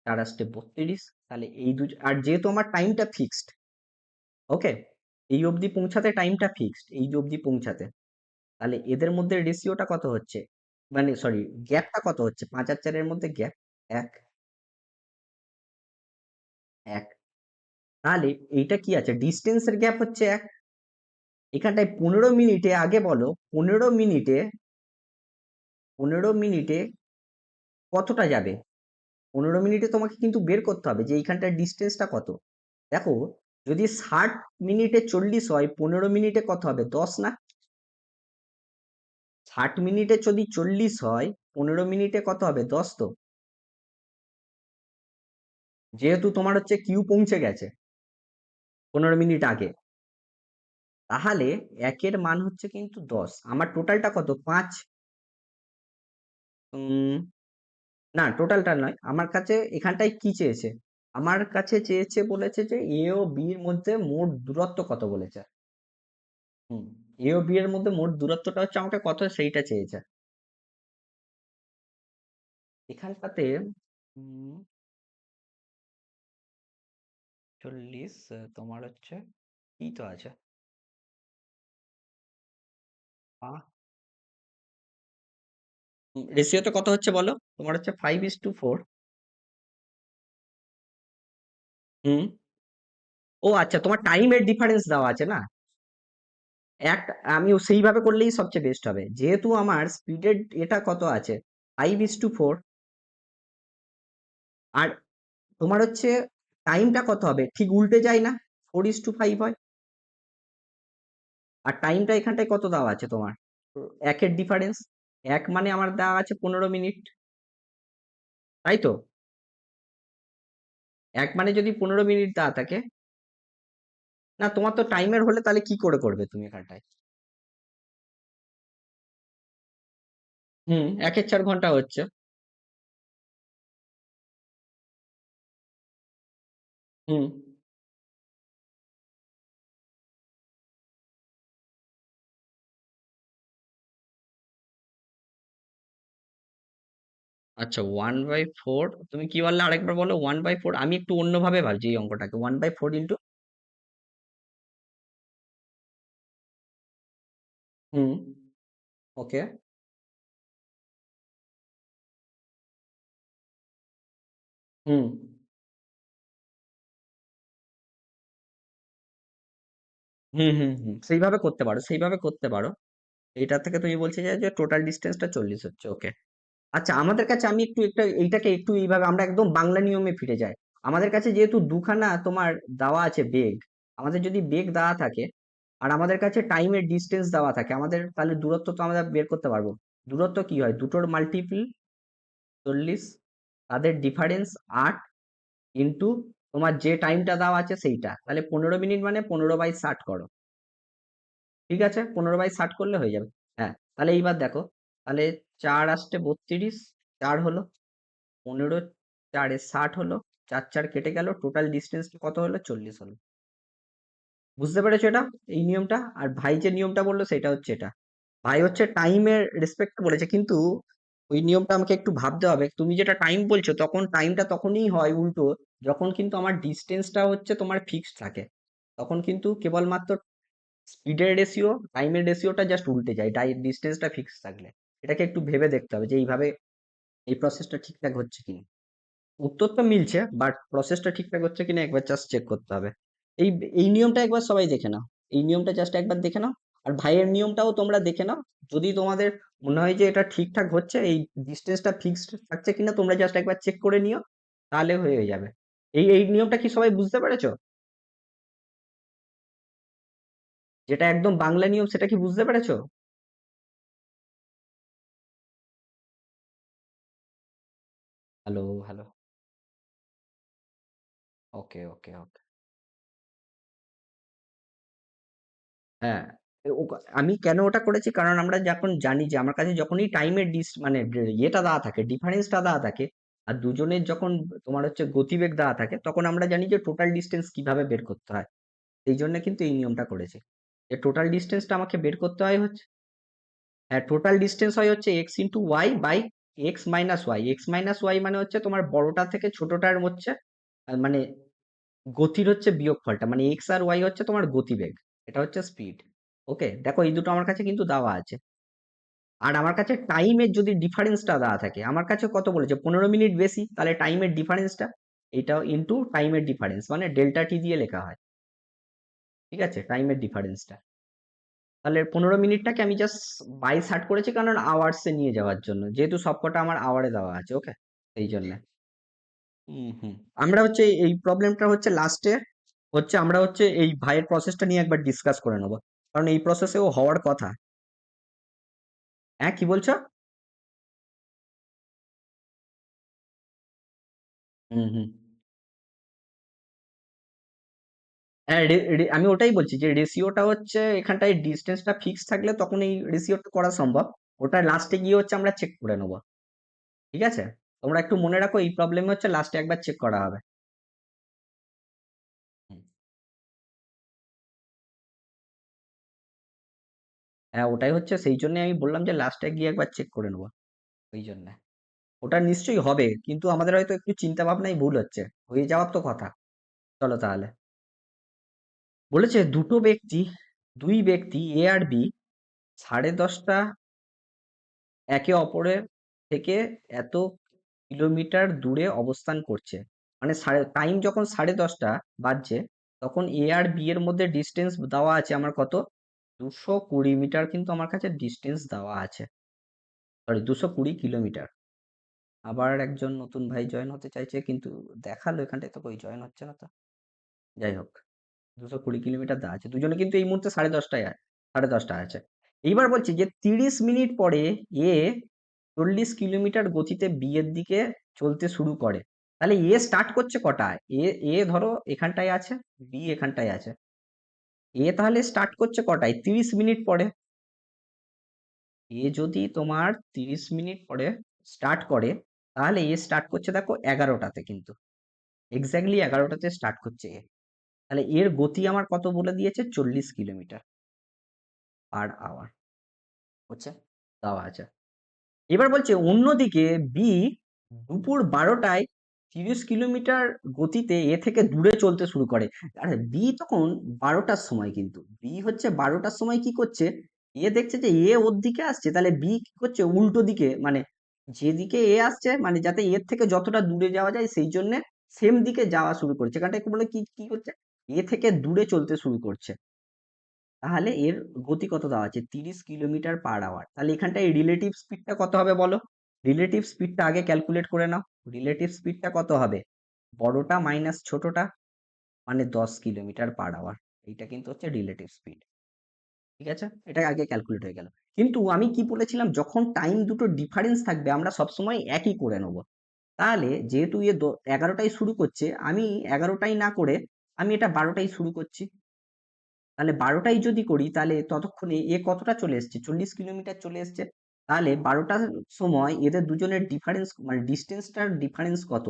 4 × 32, তাহলে এই দু, আর যেহেতু আমার টাইমটা ফিক্সড, ওকে, এই অবধি পৌঁছাতে টাইমটা ফিক্সড, এই অবধি পৌঁছাতে, তাহলে এদের মধ্যে রেশিওটা কত হচ্ছে, মানে সরি, গ্যাপটা কত হচ্ছে, 5 আর 4-এর মধ্যে গ্যাপ এক, এক। তাহলে এইটা কি আছে, ডিস্টেন্সের গ্যাপ হচ্ছে এক। এখানটায় 15 মিনিটে, আগে বলো 15 মিনিটে, 15 মিনিটে কতটা যাবে? 15 মিনিটে তোমাকে কিন্তু বের করতে হবে যে এইখানটার ডিস্টেন্সটা কত। দেখো, যদি 60 মিনিটে 40 হয়, 15 মিনিটে কত হবে, 10 না? 60 মিনিটে যদি 40 হয়, 15 মিনিটে কত হবে, 10 তো। যেহেতু তোমার হচ্ছে কিউ পৌঁছে গেছে 15 মিনিট আগে, তাহলে একের মান হচ্ছে কিন্তু 10। আমার টোটালটা কত, 5। না, টোটালটা নয়, আমার কাছে এখানটায় কি চেয়েছে, আমার কাছে চেয়েছে, বলেছে যে এ ও বি এর মধ্যে মোট দূরত্ব কত বলেছে। হুম, এ ও বি এর মধ্যে মোট দূরত্বটা হচ্ছে আমাকে কত, সেইটা চেয়েছে। এখানটাতে 40, তোমার হচ্ছে কি তো আছে, রেশিওতে কত হচ্ছে বলো, তোমার হচ্ছে 5:4। হুম। ও আচ্ছা, তোমার টাইমের ডিফারেন্স দেওয়া আছে না। এক, আমি সেইভাবে করলেই সবচেয়ে বেস্ট হবে, যেহেতু আমার স্পিডের এটা কত আছে 5:4, আর তোমার হচ্ছে টাইমটা কত হবে, ঠিক উল্টে যায় না, 4:5 হয়। আর টাইমটা এখানটায় কত দেওয়া আছে তোমার, একের ডিফারেন্স, এক মানে আমার দেওয়া আছে 15 মিনিট, তাই তো। এক মানে যদি 15 মিনিট দেওয়া থাকে, না তোমার তো টাইমের হলে তাহলে কি করে করবে তুমি এখানটায়। হুম, 1/4 ঘন্টা হচ্ছে। হুম। আচ্ছা, 1/4, তুমি কি বললে আরেকবার বলো, 1/4, আমি একটু অন্যভাবে ভাবছি এই অঙ্কটাকে, 1/4 ইন্টু, হুম, ওকে, হুম, হুম, হুম, হুম, সেইভাবে করতে পারো, সেইভাবে করতে পারো। এটা থেকে তুমি বলছে যে টোটাল ডিস্টেন্সটা 40 হচ্ছে, ওকে। আচ্ছা, আমাদের কাছে, আমি একটু একটা এইটাকে একটু এইভাবে আমরা একদম বাংলা নিয়মে ফিরে যাই। আমাদের কাছে যেহেতু দুখানা তোমার দেওয়া আছে বেগ, আমাদের যদি বেগ দেওয়া থাকে আর আমাদের কাছে টাইমের ডিস্টেন্স দেওয়া থাকে, আমাদের তাহলে দূরত্ব তো আমরা বের করতে পারবো। দূরত্ব কি হয়, দুটোর মাল্টিপল 40, তাদের ডিফারেন্স 8, ইন্টু তোমার যে টাইমটা দেওয়া আছে সেইটা, তাহলে 15 মিনিট মানে 15/60 করো। ঠিক আছে, 15/60 করলে হয়ে যাবে। হ্যাঁ, তাহলে এইবার দেখো, তাহলে 4 × 8 = 32, 4 হলো, 15, 4 × 60 হলো, 4 4 কেটে গেল, টোটাল ডিস্টেন্স কত হলো, 40 হলো। বুঝতে পেরেছো এটা, এই নিয়মটা? আর ভাই যে নিয়মটা বললো সেটা হচ্ছে এটা, ভাই হচ্ছে টাইমের রেসপেক্ট বলেছে, কিন্তু ওই নিয়মটা আমাকে একটু ভাবতে হবে। তুমি যেটা টাইম বলছো, তখন টাইমটা তখনই হয় উল্টো, যখন কিন্তু আমার ডিস্টেন্সটা হচ্ছে তোমার ফিক্সড থাকে, তখন কিন্তু কেবলমাত্র স্পিডের রেশিও, টাইমের রেশিওটা জাস্ট উল্টে যায়, ডিস্টেন্সটা ফিক্সড থাকলে। এটাকে একটু ভেবে দেখতে হবে যে এইভাবে এই প্রসেসটা ঠিকঠাক হচ্ছে কিনা। উত্তর তো মিলছে, বাট প্রসেসটা ঠিকঠাক হচ্ছে কিনা একবার জাস্ট চেক করতে হবে। এই এই নিয়মটা একবার সবাই দেখে নাও। এই নিয়মটা জাস্ট একবার দেখে নাও। আর ভাইয়ের নিয়মটাও তোমরা দেখে নাও। যদি তোমাদের মনে হয় যে এটা ঠিকঠাক হচ্ছে, এই ডিস্টেন্সটা ফিক্সড থাকছে কিনা তোমরা জাস্ট একবার চেক করে নিও, তাহলে হয়ে যাবে। এই নিয়মটা কি সবাই বুঝতে পেরেছো? যেটা একদম বাংলা নিয়ম সেটা কি বুঝতে পেরেছো? Hello, hello. Okay, okay, okay. হ্যাঁ, আমি কেন ওটা করেছি? কারণ আমরা যখন জানি যে আমার কাছে যখনই টাইমের মানে ইয়েটা দেওয়া থাকে, ডিফারেন্সটা দেওয়া থাকে, আর দুজনের যখন তোমার হচ্ছে গতিবেগ দেওয়া থাকে, তখন আমরা জানি যে টোটাল ডিস্টেন্স কিভাবে বের করতে হয়। এই জন্য কিন্তু এই নিয়মটা করেছি। যে টোটাল ডিস্টেন্সটা আমাকে বের করতে হয় হচ্ছে, হ্যাঁ, টোটাল ডিস্টেন্স হয় হচ্ছে x into y by x minus y. X minus y মানে হচ্ছে তোমার বড়টা থেকে ছোটটার হচ্ছে মানে গতির হচ্ছে বিয়োগফলটা, মানে এক্স আর ওয়াই হচ্ছে তোমার গতিবেগ, এটা হচ্ছে স্পিড। ওকে, দেখো এই দুটো আমার কাছে কিন্তু দেওয়া আছে। আর আমার কাছে টাইমের যদি ডিফারেন্সটা দেওয়া থাকে, আমার কাছে কত বলেছে, 15 মিনিট বেশি, তাহলে টাইমের ডিফারেন্সটা এটাও ইন্টু টাইমের ডিফারেন্স মানে ডেল্টা টি দিয়ে লেখা হয়। ঠিক আছে, টাইমের ডিফারেন্সটা, তাহলে 15 মিনিটটাকে আমি জাস্ট 22 করেছি কারণ আওয়ার্সে নিয়ে যাওয়ার জন্য, যেহেতু সবকটা আমার আওয়ারে দেওয়া আছে। ওকে, এই জন্য হুম আমরা হচ্ছে এই প্রবলেমটা হচ্ছে লাস্টে হচ্ছে আমরা হচ্ছে এই ভাইয়ের প্রসেসটা নিয়ে একবার ডিসকাস করে নেবো, কারণ এই প্রসেসেও হওয়ার কথা। হ্যাঁ, কি বলছো? হুম। হ্যাঁ, আমি ওটাই বলছি যে রেশিওটা হচ্ছে এখানটায় ডিস্টেন্সটা ফিক্স থাকলে তখন এই রেশিওটা করা সম্ভব। ওটা লাস্টে গিয়ে হচ্ছে আমরা চেক করে নেবো। ঠিক আছে, তোমরা একটু মনে রাখো এই প্রবলেম হচ্ছে লাস্টে একবার চেক করা হবে। হুম। হ্যাঁ, ওটাই হচ্ছে, সেই জন্য আমি বললাম যে লাস্টে গিয়ে একবার চেক করে নেবো। ওই জন্য ওটা নিশ্চয়ই হবে, কিন্তু আমাদের হয়তো একটু চিন্তা ভাবনাই ভুল হচ্ছে। হয়ে যাওয়ার তো কথা। চলো তাহলে। বলেছে দুই ব্যক্তি এ আর বি 10:30 একে অপরের থেকে এত কিলোমিটার দূরে অবস্থান করছে। মানে টাইম যখন 10:30 বাজছে, তখন এ আর বি এর মধ্যে ডিস্টেন্স দেওয়া আছে আমার কত, 220 মিটার কিন্তু আমার কাছে ডিস্টেন্স দেওয়া আছে। Sorry, 220 kilometre. আবার একজন নতুন ভাই জয়েন হতে চাইছে, কিন্তু দেখালো এখানটায় তো কই জয়েন হচ্ছে না তো। যাই হোক, 220 কিলোমিটার দেওয়া আছে, দুজনে কিন্তু এই মুহূর্তে 10:30 আছে। এইবার বলছি যে 30 মিনিট পরে এ 40 কিলোমিটার গতিতে বি এর দিকে চলতে শুরু করে। তাহলে এ স্টার্ট করছে কটায়? এ এ ধরো এখানটায় আছে, বি এখানটায় আছে। এ তাহলে স্টার্ট করছে কটায়? 30 মিনিট পরে। এ যদি তোমার 30 মিনিট পরে স্টার্ট করে, তাহলে এ স্টার্ট করছে দেখো 11টাতে, কিন্তু এক্স্যাক্টলি 11টাতে স্টার্ট করছে এ। তাহলে এর গতি আমার কত বলে দিয়েছে, 40 কিলোমিটার/আওয়ার হচ্ছে দেওয়া আছে। এবার বলছে অন্যদিকে বি দুপুর 12টায় 30 কিলোমিটার গতিতে এ থেকে দূরে চলতে শুরু করে। আরে বি তখন 12টার সময়, কিন্তু বি হচ্ছে 12টার সময় কি করছে, এ দেখছে যে এ ওর দিকে আসছে, তাহলে বি কি করছে, উল্টো দিকে মানে যেদিকে এ আসছে, মানে যাতে এর থেকে যতটা দূরে যাওয়া যায় সেই জন্য সেম দিকে যাওয়া শুরু করছে। কারণটা একটু বলে কি কি করছে, এ থেকে দূরে চলতে শুরু করছে। তাহলে এর গতি কত দেওয়া আছে, 30 কিলোমিটার/আওয়ার। তাহলে এখানটায় রিলেটিভ স্পিডটা কত হবে বলো? রিলেটিভ স্পিডটা আগে ক্যালকুলেট করে নাও। রিলেটিভ স্পিডটা কত হবে, বড়টা মাইনাস ছোটটা, মানে 10 কিলোমিটার/আওয়ার। এইটা কিন্তু হচ্ছে রিলেটিভ স্পিড। ঠিক আছে, এটা আগে ক্যালকুলেট হয়ে গেল। কিন্তু আমি কি বলেছিলাম, যখন টাইম দুটো ডিফারেন্স থাকবে আমরা সবসময় একই করে নেব। তাহলে যেহেতু 11টায় শুরু করছে, আমি 11টায় না করে আমি এটা 12টায় শুরু করছি। তাহলে 12টাই যদি করি, তাহলে ততক্ষণে এ কতটা চলে এসছে, 40 কিলোমিটার চলে এসছে। তাহলে 12টার সময় এদের দুজনের ডিফারেন্স মানে ডিস্টেন্সটার ডিফারেন্স কত,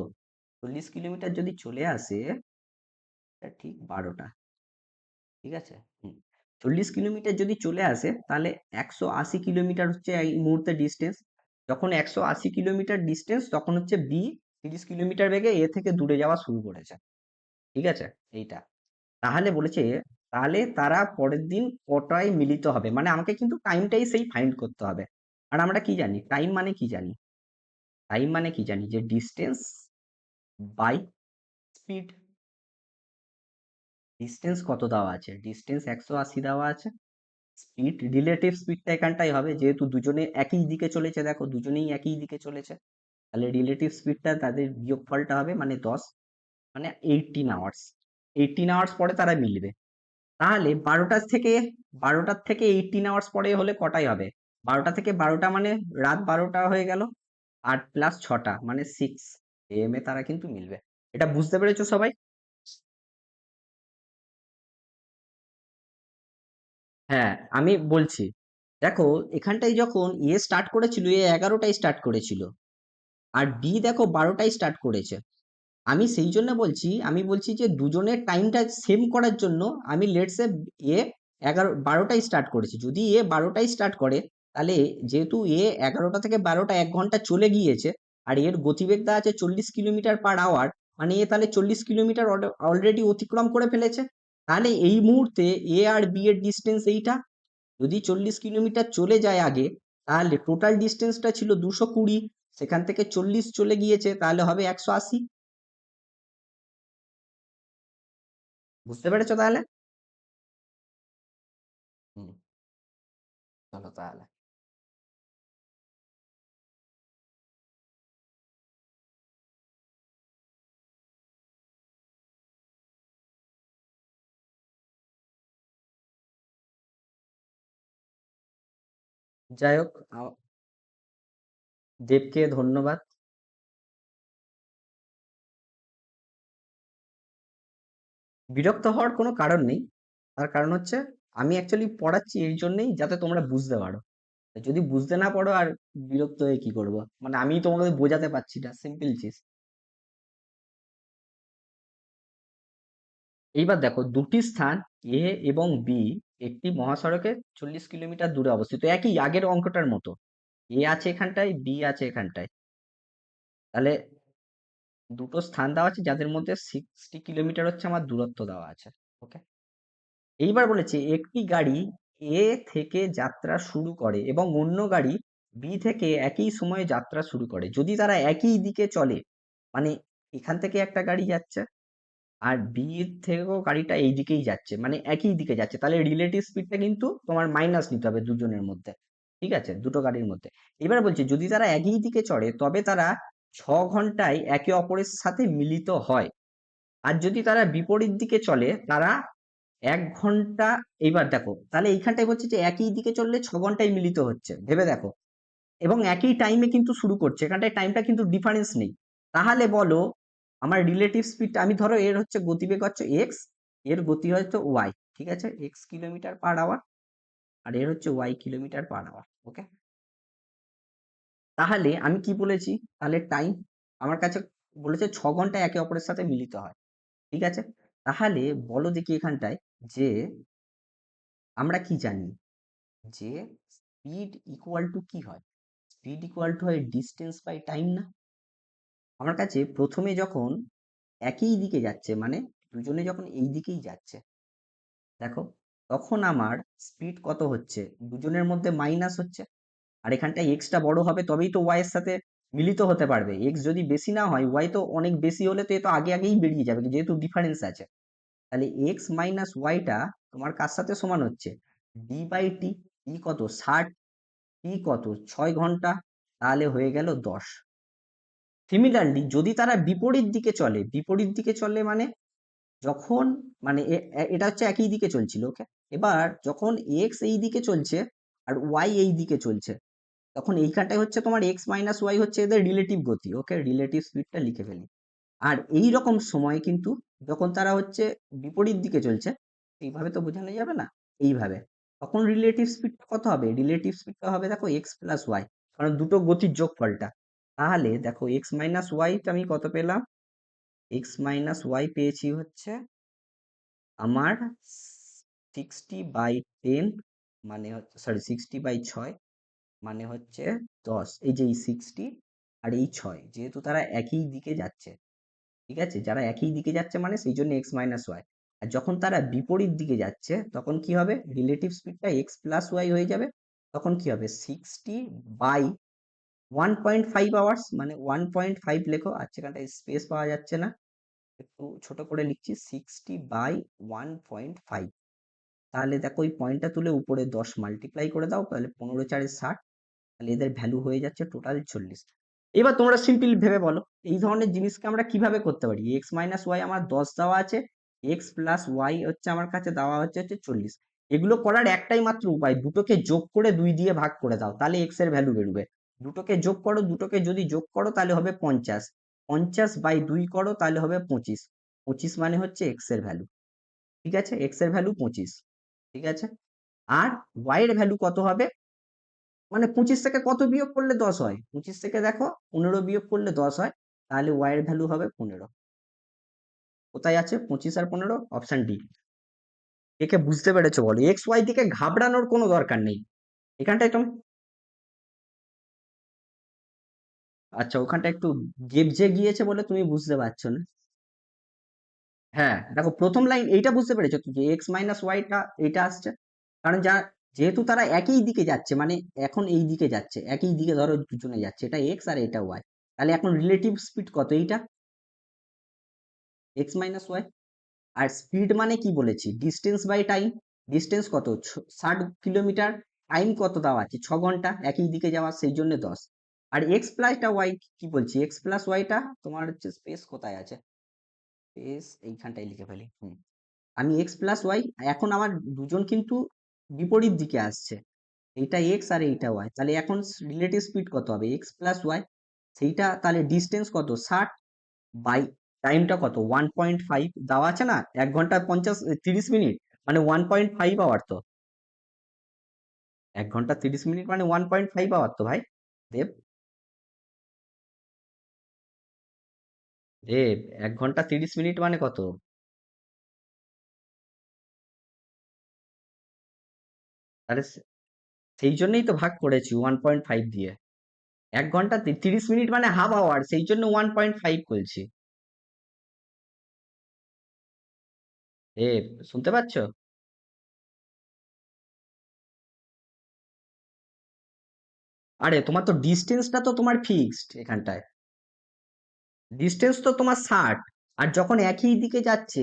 40 কিলোমিটার যদি চলে আসে, এটা ঠিক 12টা। ঠিক আছে, 40 কিলোমিটার যদি চলে আসে, তাহলে 180 কিলোমিটার হচ্ছে এই মুহূর্তে ডিস্টেন্স। যখন 180 কিলোমিটার ডিস্টেন্স, তখন হচ্ছে বি 30 কিলোমিটার বেগে এ থেকে দূরে যাওয়া শুরু করেছে। ঠিক আছে, এইটা। তাহলে বলেছে, তাহলে তারা পরের দিন কটায় মিলিত হবে, মানে আমাকে কিন্তু টাইমটাই সেই ফাইন্ড করতে হবে। আর আমরা কি জানি, টাইম মানে কি জানি, টাইম মানে কি জানি, যে ডিস্টেন্স বাই স্পিড। ডিস্টেন্স কত দেওয়া আছে? ডিস্টেন্স 180 দেওয়া আছে। স্পিড, রিলেটিভ স্পিডটা এখানটাই হবে, যেহেতু দুজনে একই দিকে চলেছে, দেখো দুজনেই একই দিকে চলেছে, তাহলে রিলেটিভ স্পিডটা তাদের বিয়োগফলটা হবে মানে 10, মানে 18 আওয়ার্স। 18 আওয়ার্স পরে তারা মিলবে। তাহলে 12টার থেকে 18 আওয়ার্স পরে হলে কটায় হবে? 12টা থেকে 12টা মানে রাত 12টা হয়ে গেল, 8 প্লাস 6টা মানে 6 এম এ তারা কিন্তু মিলবে। এটা বুঝতে পেরেছো সবাই? হ্যাঁ, আমি বলছি। দেখো, এখানটায় যখন এ স্টার্ট করেছিল, এ 11টায় স্টার্ট করেছিল, আর বি দেখো 12টায় স্টার্ট করেছে। আমি সেই জন্য বলছি, আমি বলছি যে দুজনের টাইমটা সেম করার জন্য আমি লেটস সে এ 12টায় স্টার্ট করেছি। যদি এ 12টায় স্টার্ট করে, তাহলে যেহেতু এ 11টা থেকে 12টা 1 ঘন্টা চলে গিয়েছে, আর এর গতিবেগ দেওয়া আছে 40 কিলোমিটার/আওয়ার, মানে এ তাহলে 40 কিলোমিটার অলরেডি অতিক্রম করে ফেলেছে। তাহলে এই মুহূর্তে এ আর বি এর ডিস্টেন্স এইটা। যদি 40 কিলোমিটার চলে যায় আগে, তাহলে টোটাল ডিস্টেন্সটা ছিল 220, সেখান থেকে 40 চলে গিয়েছে, তাহলে হবে 180। বুঝতে পেরেছো তাহলে? হুম, চলো তাহলে। যাই হোক, দেবকে ধন্যবাদ। বিরক্ত হওয়ার কোনো কারণ নেই। তার কারণ হচ্ছে, আমি অ্যাকচুয়ালি পড়াচ্ছি এই জন্যই যাতে তোমরা বুঝতে পারো। যদি বুঝতে না পারো, আর বিরক্ত হয়ে কি করবো? মানে আমি তোমাদের বোঝাতে পারছি না, সিম্পল চিজ। এইবার দেখো, দুটি স্থান এ এবং বি একটি মহাসড়কে 40 কিলোমিটার দূরে অবস্থিত, একই আগের অঙ্কটার মতো। এ আছে এখানটায়, বি আছে এখানটায়। তাহলে দুটো স্থান দেওয়া আছে যাদের মধ্যে 60 কিলোমিটার হচ্ছে আমার দূরত্ব দেওয়া আছে। ওকে। এইবার বলেছে একটি গাড়ি এ থেকে যাত্রা শুরু করে এবং অন্য গাড়ি বি থেকে একই সময়ে যাত্রা শুরু করে, যদি তারা একই দিকে চলে, মানে এখান থেকে একটা গাড়ি যাচ্ছে আর বি থেকেও গাড়িটা এই দিকেই যাচ্ছে, মানে একই দিকে যাচ্ছে, তাহলে রিলেটিভ স্পিডটা কিন্তু তোমার মাইনাস নিতে হবে দুজনের মধ্যে। ঠিক আছে, দুটো গাড়ির মধ্যে। এবার বলছে যদি তারা একই দিকে চড়ে, তবে তারা 6 ঘন্টায় একে অপরের সাথে মিলিত হয়। আর যদি তারা বিপরীত দিকে চলে, তারা 1 ঘন্টা। এইবার দেখো, তাহলে এইখানটায় বলছে যে একই দিকে চললে 6 ঘন্টায় মিলিত হচ্ছে, ভেবে দেখো। এবং একই টাইমে কিন্তু শুরু করছে, এখানটায় টাইমটা কিন্তু ডিফারেন্স নেই। তাহলে বলো, আমার রিলেটিভ স্পিড, আমি ধরো এর হচ্ছে গতিবেগ হচ্ছে এক্স, এর গতি হয়তো ওয়াই, ঠিক আছে, x কিলোমিটার/আওয়ার, আর এর হচ্ছে y কিলোমিটার/আওয়ার। ওকে। তাহলে আমি কি বলেছি? তাহলে টাইম আমার কাছে বলেছে 6 ঘন্টায় একে অপরের সাথে মিলিত হয়। ঠিক আছে। তাহলে বলো দেখি এখানটায় যে আমরা কি জানি যে স্পিড ইকুয়াল টু কি হয়? স্পিড ইকুয়াল টু হয় ডিস্টেন্স বাই টাইম না? আমার কাছে প্রথমে যখন একই দিকে যাচ্ছে, মানে দুজনে যখন এই দিকেই যাচ্ছে, দেখো, তখন আমার স্পিড কত হচ্ছে? দুজনের মধ্যে মাইনাস হচ্ছে। আর এখানটায় এক্সটা বড় হবে, তবেই তো ওয়াই এর সাথে মিলিত হতে পারবে। এক্স যদি বেশি না হয়, ওয়াই তো অনেক বেশি হলে তো এ তো আগে আগেই বেরিয়ে যাবে, যেহেতু ডিফারেন্স আছে। তাহলে এক্স মাইনাস ওয়াইটা তোমার কার সাথে সমান হচ্ছে? D by T. টি কত? 60। টি কত? 6 ঘন্টা। তাহলে হয়ে গেল 10। সিমিলারলি যদি তারা বিপরীত দিকে চলে, বিপরীত দিকে চলে মানে যখন, মানে এটা হচ্ছে একই দিকে চলছিল, ওকে। এবার যখন এক্স এই দিকে চলছে আর ওয়াই এই দিকে চলছে, তখন এইখানটায় হচ্ছে তোমার এক্স মাইনাস ওয়াই হচ্ছে এদের রিলেটিভ গতি। ওকে, রিলেটিভ স্পিডটা লিখে ফেলি। আর এই রকম সময় কিন্তু যখন তারা হচ্ছে বিপরীত দিকে চলছে, এইভাবে তো বোঝানো যাবে না, এইভাবে, তখন রিলেটিভ স্পিড কত হবে? রিলেটিভ স্পিডটা হবে দেখো এক্স প্লাস ওয়াই, কারণ দুটো গতির যোগফলটা। তাহলে দেখো এক্স মাইনাস ওয়াই আমি কত পেলাম? এক্স মাইনাস ওয়াই পেয়েছি হচ্ছে আমার 60/10, মানে হচ্ছে, সরি, 60/6, মানে হচ্ছে 10। এই যে এই 60 আর এই 6, যেহেতু তারা একই দিকে যাচ্ছে, ঠিক আছে, যারা একই দিকে যাচ্ছে মানে সেই জন্য এক্স মাইনাস ওয়াই। আর যখন তারা বিপরীত দিকে যাচ্ছে, তখন কি হবে? রিলেটিভ স্পিডটা এক্স প্লাস ওয়াই হয়ে যাবে। তখন কি হবে? 60/10 1.5 আওয়ার্স, মানে 1.5 লেখো, আর সেখানটায় স্পেস পাওয়া যাচ্ছে না, একটু ছোট করে লিখছি, 60/1.5। তাহলে দেখো ওই পয়েন্টটা তুলে উপরে 10 মাল্টিপ্লাই করে দাও, তাহলে 15×4 = 60। তাহলে এদের ভ্যালু হয়ে যাচ্ছে টোটাল 40। এবার তোমরা সিম্পল ভেবে বলো এই ধরনের জিনিসকে আমরা কিভাবে করতে পারি। x - y আমার 10 দেওয়া আছে, x+y হচ্ছে আমার কাছে দেওয়া হচ্ছে 40। এগুলো করার একটাই মাত্র উপায়, দুটোকে যোগ করে 2 দিয়ে ভাগ করে দাও, তাহলে x এর ভ্যালু বেরোবে। দুটোকে যোগ করো, দুটোকে যদি যোগ করো তাহলে হবে 50, 50/2 করো তাহলে হবে 25, 25 মানে হচ্ছে x এর ভ্যালু। ঠিক আছে, x এর ভ্যালু 25। ঠিক আছে, আর y এর ভ্যালু কত হবে, মানে 25 থেকে কত বিয়োগ করলে 10 হয়, 25 থেকে দেখো 15 বিয়োগ করলে 10 হয়, তাহলে y এর ভ্যালু হবে 15। কোথায় আছে 25 আর 15? Option D. একে বুঝতে পেরেছো বলো, এক্স ওয়াই দিকে ঘাবড়ানোর কোনো দরকার নেই এখানটায় তুমি। আচ্ছা, ওখানটা একটু গেবজে গিয়েছে বলে তুমি বুঝতে পারছো না। হ্যাঁ দেখো, প্রথম লাইন এইটা বুঝতে পেরেছো তো, যে x - y টা এটা আসছে, কারণ যেহেতু তারা একই দিকে যাচ্ছে, মানে এখন এই দিকে যাচ্ছে, একই দিকে ধরো দুজনে যাচ্ছে, এটা এক্স আর এটা ওয়াই, তাহলে এখন রিলেটিভ স্পিড কত, এইটা x - y। আর স্পিড মানে কি বলেছি, ডিস্টেন্স বাই টাইম। ডিস্টেন্স কত, 60 কিলোমিটার। টাইম কত দেওয়া আছে, 6 ঘন্টা একই দিকে যাওয়া, সেই জন্য 10। আর x+y কি বলছি, x+y তোমার হচ্ছে স্পেস কোথায় আছে, স্পেস এইখানটাই লিখে ফেলি। আমি x+y, এখন আমার দুজন কিন্তু বিপরীত দিকে আসছে, এইটা এক্স আর এইটা ওয়াই, তাহলে এখন রিলেটিভ স্পিড কত হবে, x+y, সেইটা তাহলে ডিস্টেন্স কত 60, বাই টাইমটা কত 1.5 দেওয়া আছে না, 1 ঘন্টা 30 মিনিট, মানে 1.5 আওয়ার তো, 1 ঘন্টা 30 মিনিট মানে 1.5 আওয়ার তো ভাই। দেব, দেব 1 ঘন্টা 30 মিনিট মানে কত, তাহলে সেই জন্যই তো ভাগ করেছি 1.5 দিয়ে। 1 ঘন্টা 30 মিনিট মানে হাফ আওয়ার, সেই জন্য 1.5 বলছি। দেব, শুনতে পাচ্ছ? আরে তোমার তো ডিস্টেন্সটা তো তোমার ফিক্সড এখানটায়, ডিস্টেন্স তো তোমার 60, আর যখন একই দিকে যাচ্ছে,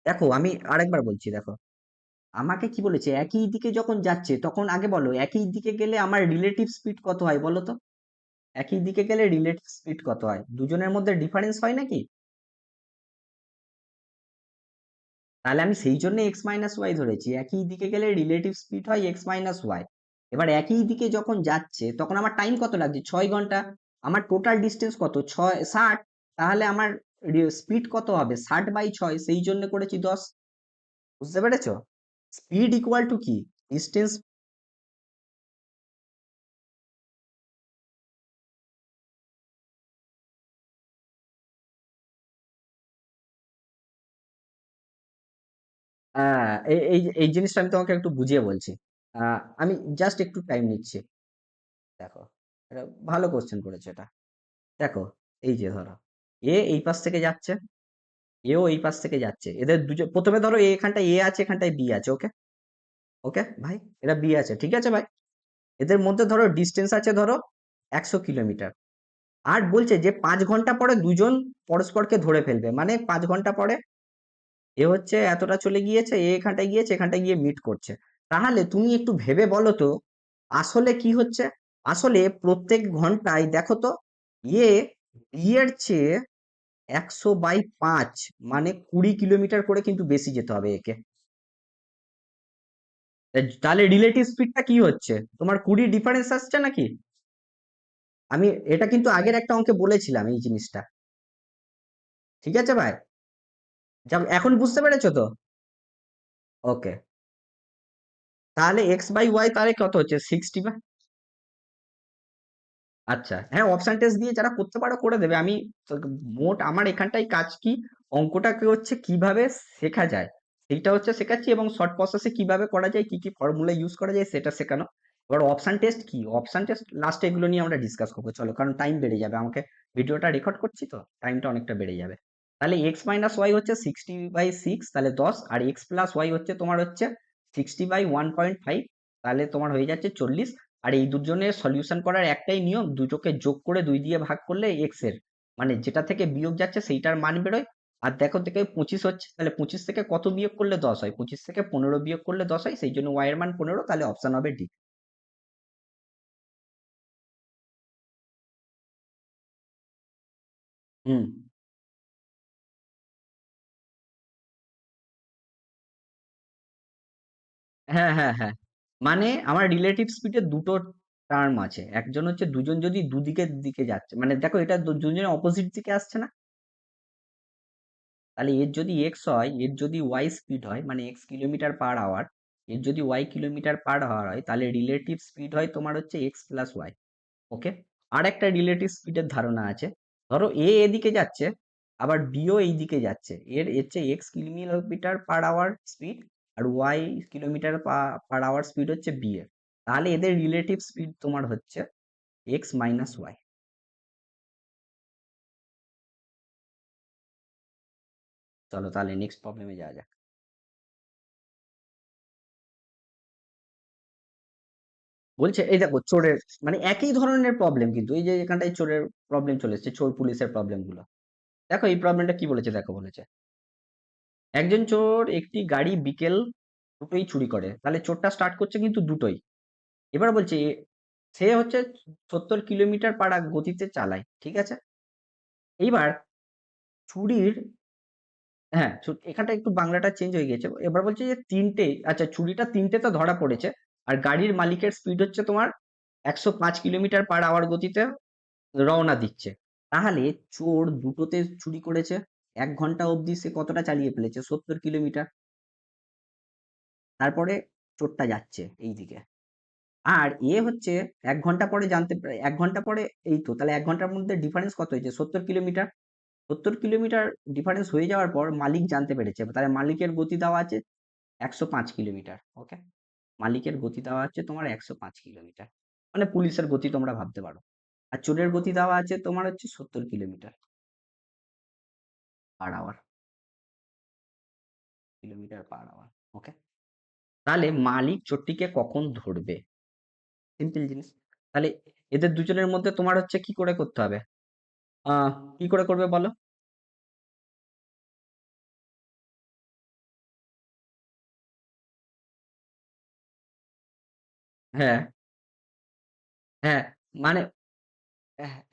দেখো আমি আরেকবার বলছি দেখো, আমাকে কি বলেছে, একই দিকে যখন যাচ্ছে তখন আগে বলো একই দিকে গেলে আমার রিলেটিভ স্পিড কত হয় বলো তো, একই দিকে গেলে রিলেটিভ স্পিড কত হয়, দুজনের মধ্যে ডিফারেন্স হয় নাকি? তাহলে আমি সেই জন্য x - y ধরেছি, একই দিকে গেলে রিলেটিভ স্পিড হয় x - y। এবার একই দিকে যখন যাচ্ছে তখন আমার টাইম কত লাগছে, 6 ঘন্টা। আমার টোটাল ডিস্টেন্স কত, 60, তাহলে আমার স্পিড কত হবে, 60/6, সেই জন্য করেছি 10। বুঝতে পেরেছো? স্পিড ইকুয়াল টু কি, ডিস্টেন্স। এই জিনিসটা আমি তোমাকে একটু বুঝিয়ে বলছি। আমি জাস্ট একটু টাইম নিচ্ছি। দেখো, এটা ভালো কোশ্চেন করেছে এটা। দেখো, এই যে ধরো এ এই পাশ থেকে যাচ্ছে, এও এই পাশ থেকে যাচ্ছে, এদের দুজন প্রথমে ধরো এখানটায় এ আছে, এখানটায় বি আছে, ওকে, ওকে ভাই, এটা বি আছে, ঠিক আছে ভাই। এদের মধ্যে ধরো ডিস্টেন্স আছে ধরো 100 কিলোমিটার। আর বলছে যে 5 ঘন্টা পরে দুজন পরস্পরকে ধরে ফেলবে, মানে 5 ঘন্টা পরে এ হচ্ছে এতটা চলে গিয়েছে, এ এখানটায় গিয়েছে, এখানটায় গিয়ে মিট করছে। তাহলে তুমি একটু ভেবে বলো তো, আসলে কি হচ্ছে, আসলে প্রত্যেক ঘন্টায় দেখো তো, এ বি এর চেয়ে 100/5, মানে 20 কিলোমিটার করে কিন্তু বেশি যেতে হবে একে। তাহলে রিলেটিভ স্পিডটা কি হচ্ছে, তোমার 20 ডিফারেন্স আসছে নাকি? আমি এটা কিন্তু আগের একটা অঙ্কে বলেছিলাম এই জিনিসটা। ঠিক আছে ভাই, এখন বুঝতে পেরেছো তো? ওকে, তাহলে x/y তাহলে কত হচ্ছে, 60। আচ্ছা, হ্যাঁ, অপশন টেস্ট দিয়ে যারা করতে পারো করে দেবে। আমি মোট আমার এখানটাই কাজ কি, অঙ্কটাকে হচ্ছে কিভাবে শেখা যায় সেইটা হচ্ছে শেখাচ্ছি, এবং শর্ট প্রসেসে কিভাবে করা যায়, কি কি ফর্মুলা ইউজ করা যায় সেটা শেখানো। এবার অপশন টেস্ট কি, অপশন টেস্ট লাস্টে এগুলো নিয়ে আমরা ডিসকাস করবো, চলো, কারণ টাইম বেড়ে যাবে, আমাকে ভিডিওটা রেকর্ড করছি তো টাইমটা অনেকটা বেড়ে যাবে। তাহলে x - y হচ্ছে 60/6, তাহলে 10, আর x+y হচ্ছে তোমার হচ্ছে 60/1.5, তাহলে তোমার হয়ে যাচ্ছে 40। আর এই দুজনের সলিউশন করার একটাই নিয়ম, দুটোকে যোগ করে 2 দিয়ে ভাগ করলে এক্স এর মানে যেটা থেকে বিয়োগ যাচ্ছে সেইটার মান বেরোয়। আর দেখো থেকে 25 হচ্ছে, তাহলে 25 থেকে কত বিয়োগ করলে 10 হয়? 25 থেকে 15 বিয়োগ করলে 10 হয়, সেই জন্য ওয়াই এর মান 15, তাহলে অপশন হবে ডি। হুম। হ্যাঁ, হ্যাঁ, হ্যাঁ। মানে আমার রিলেটিভ স্পিডে দুটো টার্ম আছে। একজন হচ্ছে দুজন যদি দুদিকের দিকে যাচ্ছে, মানে দেখো এটা দুজনে অপোজিট দিকে আসছে না? তাহলে এর যদি এক্স হয়, এর যদি ওয়াই স্পিড হয়, মানে এক্স কিলোমিটার পার আওয়ার, এর যদি ওয়াই কিলোমিটার পার আওয়ার হয়, তাহলে রিলেটিভ স্পিড হয় তোমার হচ্ছে এক্স প্লাস ওয়াই। ওকে। আর একটা রিলেটিভ স্পিডের ধারণা আছে। ধরো এ এদিকে যাচ্ছে, আবার বিও এই দিকে যাচ্ছে, এর হচ্ছে X kilometre per hour speed, আর Y kilometre per hour speed হচ্ছে বি এর। তাহলে এদের রিলেটিভ স্পিড তোমার হচ্ছে এক্স মাইনাস ওয়াই। চলো তাহলে নেক্সট প্রবলেমে যাওয়া যাক। বলছে এই দেখো চোরের, মানে একই ধরনের প্রবলেম, কিন্তু এই যে এখানটায় চোরের প্রবলেম চলে এসেছে, চোর পুলিশের প্রবলেম গুলো। দেখো এই প্রবলেমটা কি বলেছে, দেখো বলেছে একজন চোর একটি গাড়ি বিকেল দুটোই চুরি করে, তাহলে চোরটা স্টার্ট করছে কিন্তু দুটোই। এবার বলছে সে হচ্ছে 70 কিলোমিটার পার গতিতে চালায়, ঠিক আছে? এইবার চুরির, হ্যাঁ, এখানটা একটু বাংলাটা চেঞ্জ হয়ে গেছে। এবার বলছে যে তিনটে, আচ্ছা চুরিটা তিনটে তো ধরা পড়েছে, আর গাড়ির মালিকের স্পিড হচ্ছে তোমার 105 কিলোমিটার পার আওয়ার গতিতে রওনা দিচ্ছে। তাহলে চোর দুটোতে চুরি করেছে, 1 ঘন্টা অবধি সে কতটা চালিয়ে ফেলেছে? 70 কিলোমিটার। তারপরে চোরটা যাচ্ছে এই দিকে, আর এ হচ্ছে 1 ঘন্টা পরে এক ঘন্টা পরে, এই তো তাহলে 1 ঘন্টার মধ্যে ডিফারেন্স কত হয়েছে? 70 কিলোমিটার। 70 কিলোমিটার ডিফারেন্স হয়ে যাওয়ার পর মালিক জানতে পেরেছে, তাহলে মালিকের গতি দেওয়া আছে 105 কিলোমিটার। ওকে, মালিকের গতি দেওয়া আছে তোমার 105 কিলোমিটার, মানে পুলিশের গতি তোমরা ভাবতে পারো। আর চোরের গতি দেওয়া আছে তোমার হচ্ছে 70 kilometre per hour, kilometre per hour. Okay, তাহলে মালিক চোরটিকে কখন ধরবে? সিম্পল জিনিস। তাহলে এদের দুজনের মধ্যে তোমার হচ্ছে কি করে করতে হবে? আহ কি করে করবে বলো? হ্যাঁ, হ্যাঁ, মানে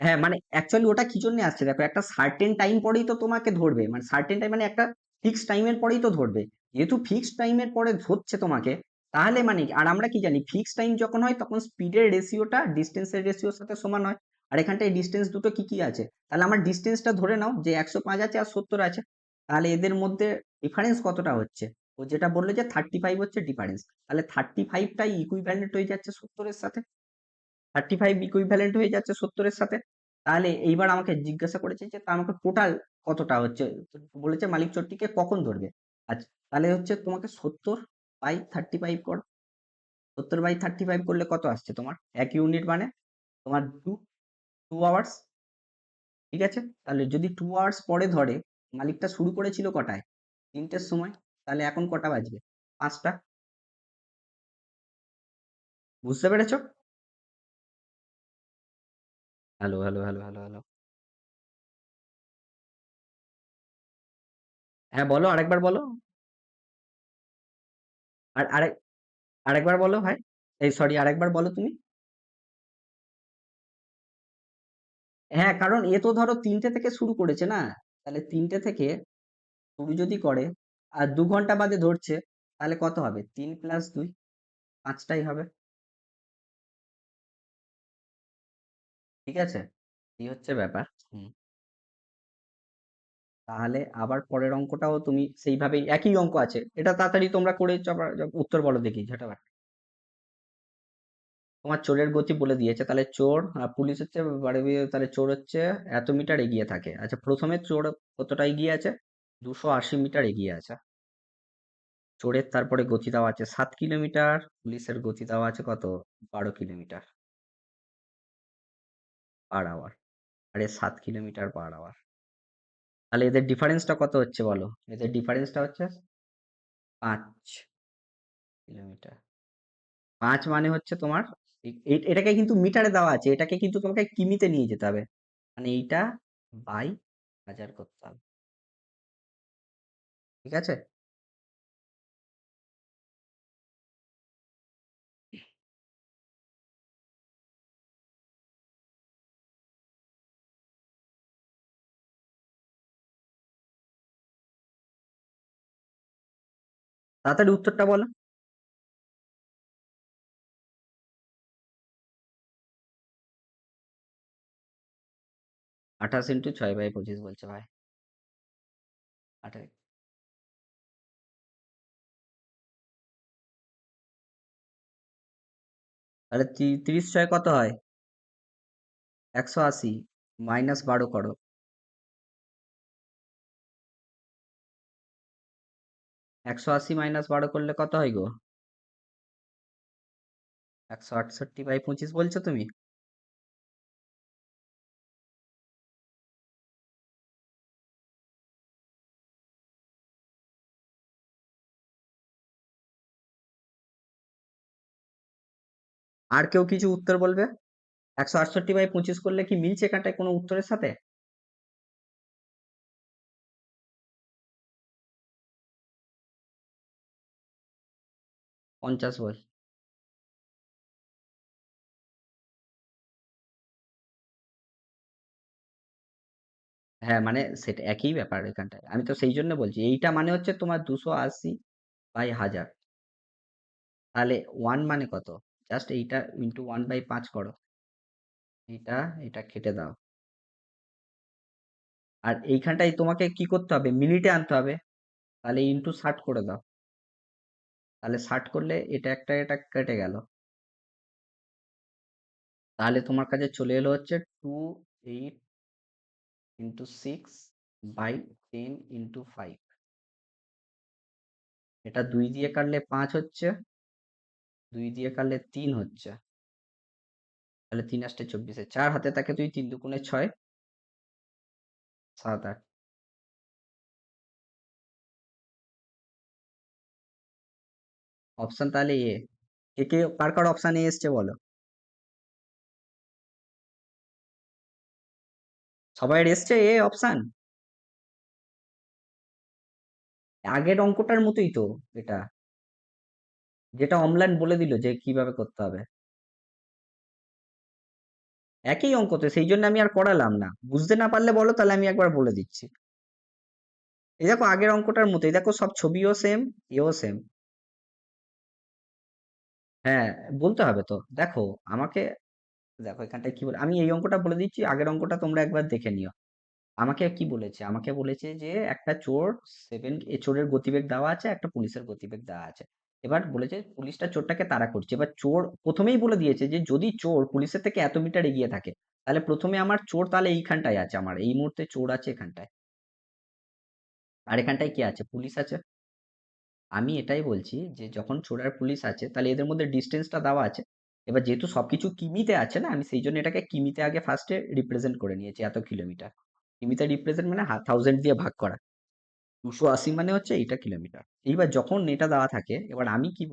হ্যাঁ, মানে অ্যাকচুয়ালি ওটা কি জন্য আসছে দেখো, একটা সার্টেন টাইম পরেই তো তোমাকে ধরবে, মানে সার্টেন টাইম মানে একটা ফিক্সড টাইমের পরেই তো ধরবে। যেহেতু ফিক্সড টাইমের পরে ধরছে তোমাকে, তাহলে মানে কি, আর আমরা কি জানি ফিক্সড টাইম যখন হয় তখন স্পিডের রেশিওটা ডিস্টেন্সের রেশিওর সাথে সমান হয়। আর এখানটায় ডিস্টেন্স দুটো কি কি আছে, তাহলে আমার ডিস্টেন্সটা ধরে নাও যে 105 আছে আর 70 আছে। তাহলে এদের মধ্যে ডিফারেন্স কতটা হচ্ছে? ও যেটা বললো যে 35 হচ্ছে ডিফারেন্স, তাহলে 35টাই ইকুইভ্যালেন্ট হয়ে যাচ্ছে 70-এর সাথে। 35 ইকুইভ্যালেন্ট হয়ে যাচ্ছে 70-এর সাথে। তাহলে এইবার আমাকে জিজ্ঞাসা করেছে যে তা আমাকে টোটাল কতটা হচ্ছে, বলেছে মালিক চোরটিকে কখন ধরবে। আচ্ছা, তাহলে হচ্ছে তোমাকে 70/35 করো। 70/35 করলে কত আসছে তোমার? 1 ইউনিট মানে তোমার টু আওয়ার্স। ঠিক আছে, তাহলে যদি 2 আওয়ার্স পরে ধরে, মালিকটা শুরু করেছিল কটায়? 3টের সময়। তাহলে এখন কটা বাজবে? 5টা। বুঝতে পেরেছো? Hello, hello, hello, hello, hello. হ্যাঁ বলো, আরেকবার বলো। আর আরেকবার বলো ভাই। এই সরি, আরেকবার বলো তুমি। হ্যাঁ, কারণ এ তো ধরো 3টে থেকে শুরু করেছে না, তাহলে 3টে থেকে শুরু যদি করে আর 2 ঘন্টা বাদে ধরছে, তাহলে কত হবে? 3 + 2, 5টাই হবে। ঠিক আছে, এই হচ্ছে ব্যাপার। হুম। তাহলে আবার পরের অঙ্কটাও তুমি সেইভাবেই, একই অঙ্ক আছে, এটা তাড়াতাড়ি তোমরা করে উত্তর বলো দেখি ঝটাফট। তোমার চোরের গতি বলে দিয়েছে, তাহলে চোর পুলিশ হচ্ছে তাহলে চোর হচ্ছে এত মিটার এগিয়ে থাকে। আচ্ছা, প্রথমে চোর কতটা এগিয়ে আছে? 280 মিটার এগিয়ে আছে। চোরের তারপরে গতি দেওয়া আছে 7 কিলোমিটার, পুলিশের গতি দেওয়া আছে কত? 12 কিলোমিটার পার আওয়ার। আরে 7 কিলোমিটার পার আওয়ার। তাহলে এদের ডিফারেন্সটা কত হচ্ছে বলো? এদের ডিফারেন্সটা হচ্ছে 5 কিলোমিটার। 5 মানে হচ্ছে তোমার এটাকে কিন্তু মিটারে দেওয়া আছে, এটাকে কিন্তু তোমাকে কিমিতে নিয়ে যেতে হবে, মানে এইটা বাই 1000 করতে হবে। ঠিক আছে? তাড়াতাড়ি উত্তরটা বলো। 28 ইন্টু 6/25 বলছে ভাই। 28, তাহলে 30 কত হয়? 180 মাইনাস 12 করো। 180 মাইনাস 12 করলে কত হয় গো? 168/25 বলছো তুমি? আর কেউ কিছু উত্তর বলবে? 168/25 করলে কি মিলছে এখানটায় কোনো উত্তরের সাথে? 50 বল। হ্যাঁ, মানে সেটা একই ব্যাপার এখানটায়। আমি তো সেই জন্য বলছি। এইটা মানে হচ্ছে তোমার 280/1000। তাহলে 1 মানে কত? জাস্ট এইটা ইন্টু 1/5 করো। এটা, এটা কেটে দাও। আর এইখানটায় তোমাকে কি করতে হবে? মিনিটে আনতে হবে। তাহলে ইন্টু 60 করে দাও। তাহলে 60 করলে এটা একটা, এটা কেটে গেল। তাহলে তোমার কাছে চলে এলো হচ্ছে 28 ইন্টু 6/10 ইন্টু 5। এটা 2 দিয়ে কাটলে 5 হচ্ছে, 2 দিয়ে কাটলে 3 হচ্ছে। তাহলে 3 আষ্টে 24, 4 হাতে থাকে তুই, 3 দুগুণে 6, 7, 8। অপশন তাহলে এ। কে কার কার অপশন এ এসছে বলো? সবাই এসছে এ অপশন? আগের অঙ্কটার মতোই তো এটা, যেটা অম্লান বলে দিল যে কিভাবে করতে হবে। একই অঙ্ক তো, সেই জন্য আমি আর করালাম না। বুঝতে না পারলে বলো, তাহলে আমি একবার বলে দিচ্ছি। এই দেখো আগের অঙ্কটার মতো, এই দেখো সব ছবিও সেম, এও সেম। হ্যাঁ, বলতে হবে তো। দেখো আমাকে, দেখো এখানটায় কি বলে, আমি এই অঙ্কটা বলে দিচ্ছি, আগের অঙ্কটা তোমরা একবার দেখে নিও। আমাকে কি বলেছে? আমাকে বলেছে যে একটা চোর, চোরের গতিবেগ দেওয়া আছে, একটা পুলিশের গতিবেগ দেওয়া আছে। এবার বলেছে পুলিশটা চোরটাকে তাড়া করছে। এবার চোর প্রথমেই বলে দিয়েছে যে যদি চোর পুলিশের থেকে এত মিটার এগিয়ে থাকে, তাহলে প্রথমে আমার চোর তাহলে এইখানটায় আছে, আমার এই মুহূর্তে চোর আছে এখানটায়। আর এখানটায় কি আছে? পুলিশ আছে। আমি এটাই বলছি যে যখন চোর আর পুলিশ আছে, তাহলে এদের মধ্যে ডিস্টেন্সটা দেওয়া আছে। এবার যেহেতু সবকিছু কিমিতে আছে না, আমি সেই জন্য এটাকে কিমিতে আগে ফার্স্টে রিপ্রেজেন্ট করে নিয়েছি, এত কিলোমিটার। কিমিতে রিপ্রেজেন্ট মানে 1000 দিয়ে ভাগ করা। 280 মানে হচ্ছে এইটা কিলোমিটার। এইবার যখন এটা দেওয়া থাকে, এবার আমি কি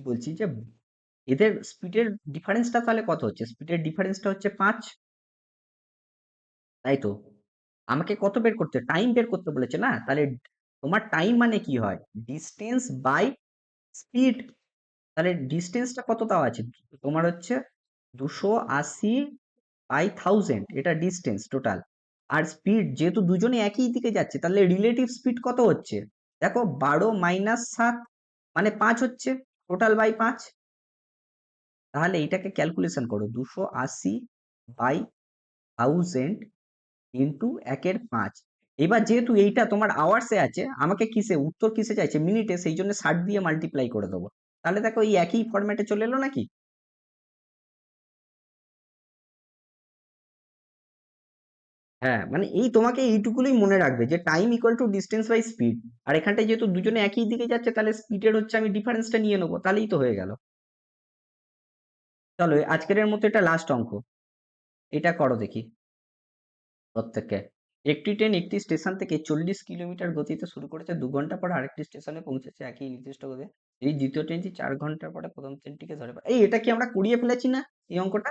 বলছি যে এদের স্পিডের ডিফারেন্সটা তাহলে কত হচ্ছে? স্পিডের ডিফারেন্সটা হচ্ছে 5, তাই তো? আমাকে কত বের করতে? টাইম বের করতে বলেছে না? তাহলে তোমার টাইম মানে কি হয়? Distance by speed. তাহলে ডিসটেন্সটা কত দেওয়া আছে? তোমার হচ্ছে 280/1000, এটা ডিসটেন্স টোটাল। আর স্পিড যেহেতু দুজনে একই দিকে যাচ্ছে, তাহলে রিলেটিভ স্পিড কত হচ্ছে? দেখো 12 মাইনাস 7 মানে 5 হচ্ছে, টোটাল বাই 5। তাহলে এটাকে ক্যালকুলেশন করো, 280/1000 ইন্টু 1/5। এবার যেহেতু এইটা তোমার আওয়ার্সে আছে, আমাকে কিসে উত্তর কিসে চাইছে? মিনিটে, সেই জন্য 60 দিয়ে মাল্টিপ্লাই করে দেবো। তাহলে দেখো এই একই ফরম্যাটে চলে এলো নাকি? হ্যাঁ, মানে এই তোমাকে এইটুকুই মনে রাখবে যে time equal to distance by speed. আর এখানটায় যেহেতু দুজনে একই দিকে যাচ্ছে, তাহলে স্পিডের হচ্ছে আমি ডিফারেন্সটা নিয়ে নেবো, তাহলেই তো হয়ে গেল। চলো আজকের মতো এটা লাস্ট অঙ্ক, এটা করো দেখি প্রত্যেককে। একটি ট্রেন একটি স্টেশন থেকে 40 কিলোমিটার গতিতে শুরু করেছে, 2 ঘন্টা পর আরেকটি স্টেশনে পৌঁছেছে একই নির্দিষ্ট গতিতে। এই দ্বিতীয় ট্রেনটি ৪ ঘন্টা পরে প্রথম ট্রেনটিকে ধরে এই এটা কি আমরা করিয়ে ফেলেছি না এই অঙ্কটা?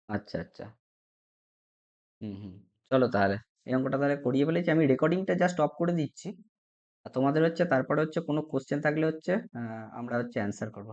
আচ্ছা, আচ্ছা। হুম, হুম। চলো তাহলে। এই অঙ্কটা তাহলে করিয়ে ফেলেছি। আমি রেকর্ডিংটা জাস্ট অফ করে দিচ্ছি। আর তোমাদের হচ্ছে তারপরে হচ্ছে কোনো কোয়েশ্চেন থাকলে হচ্ছে আমরা হচ্ছে অ্যান্সার করব।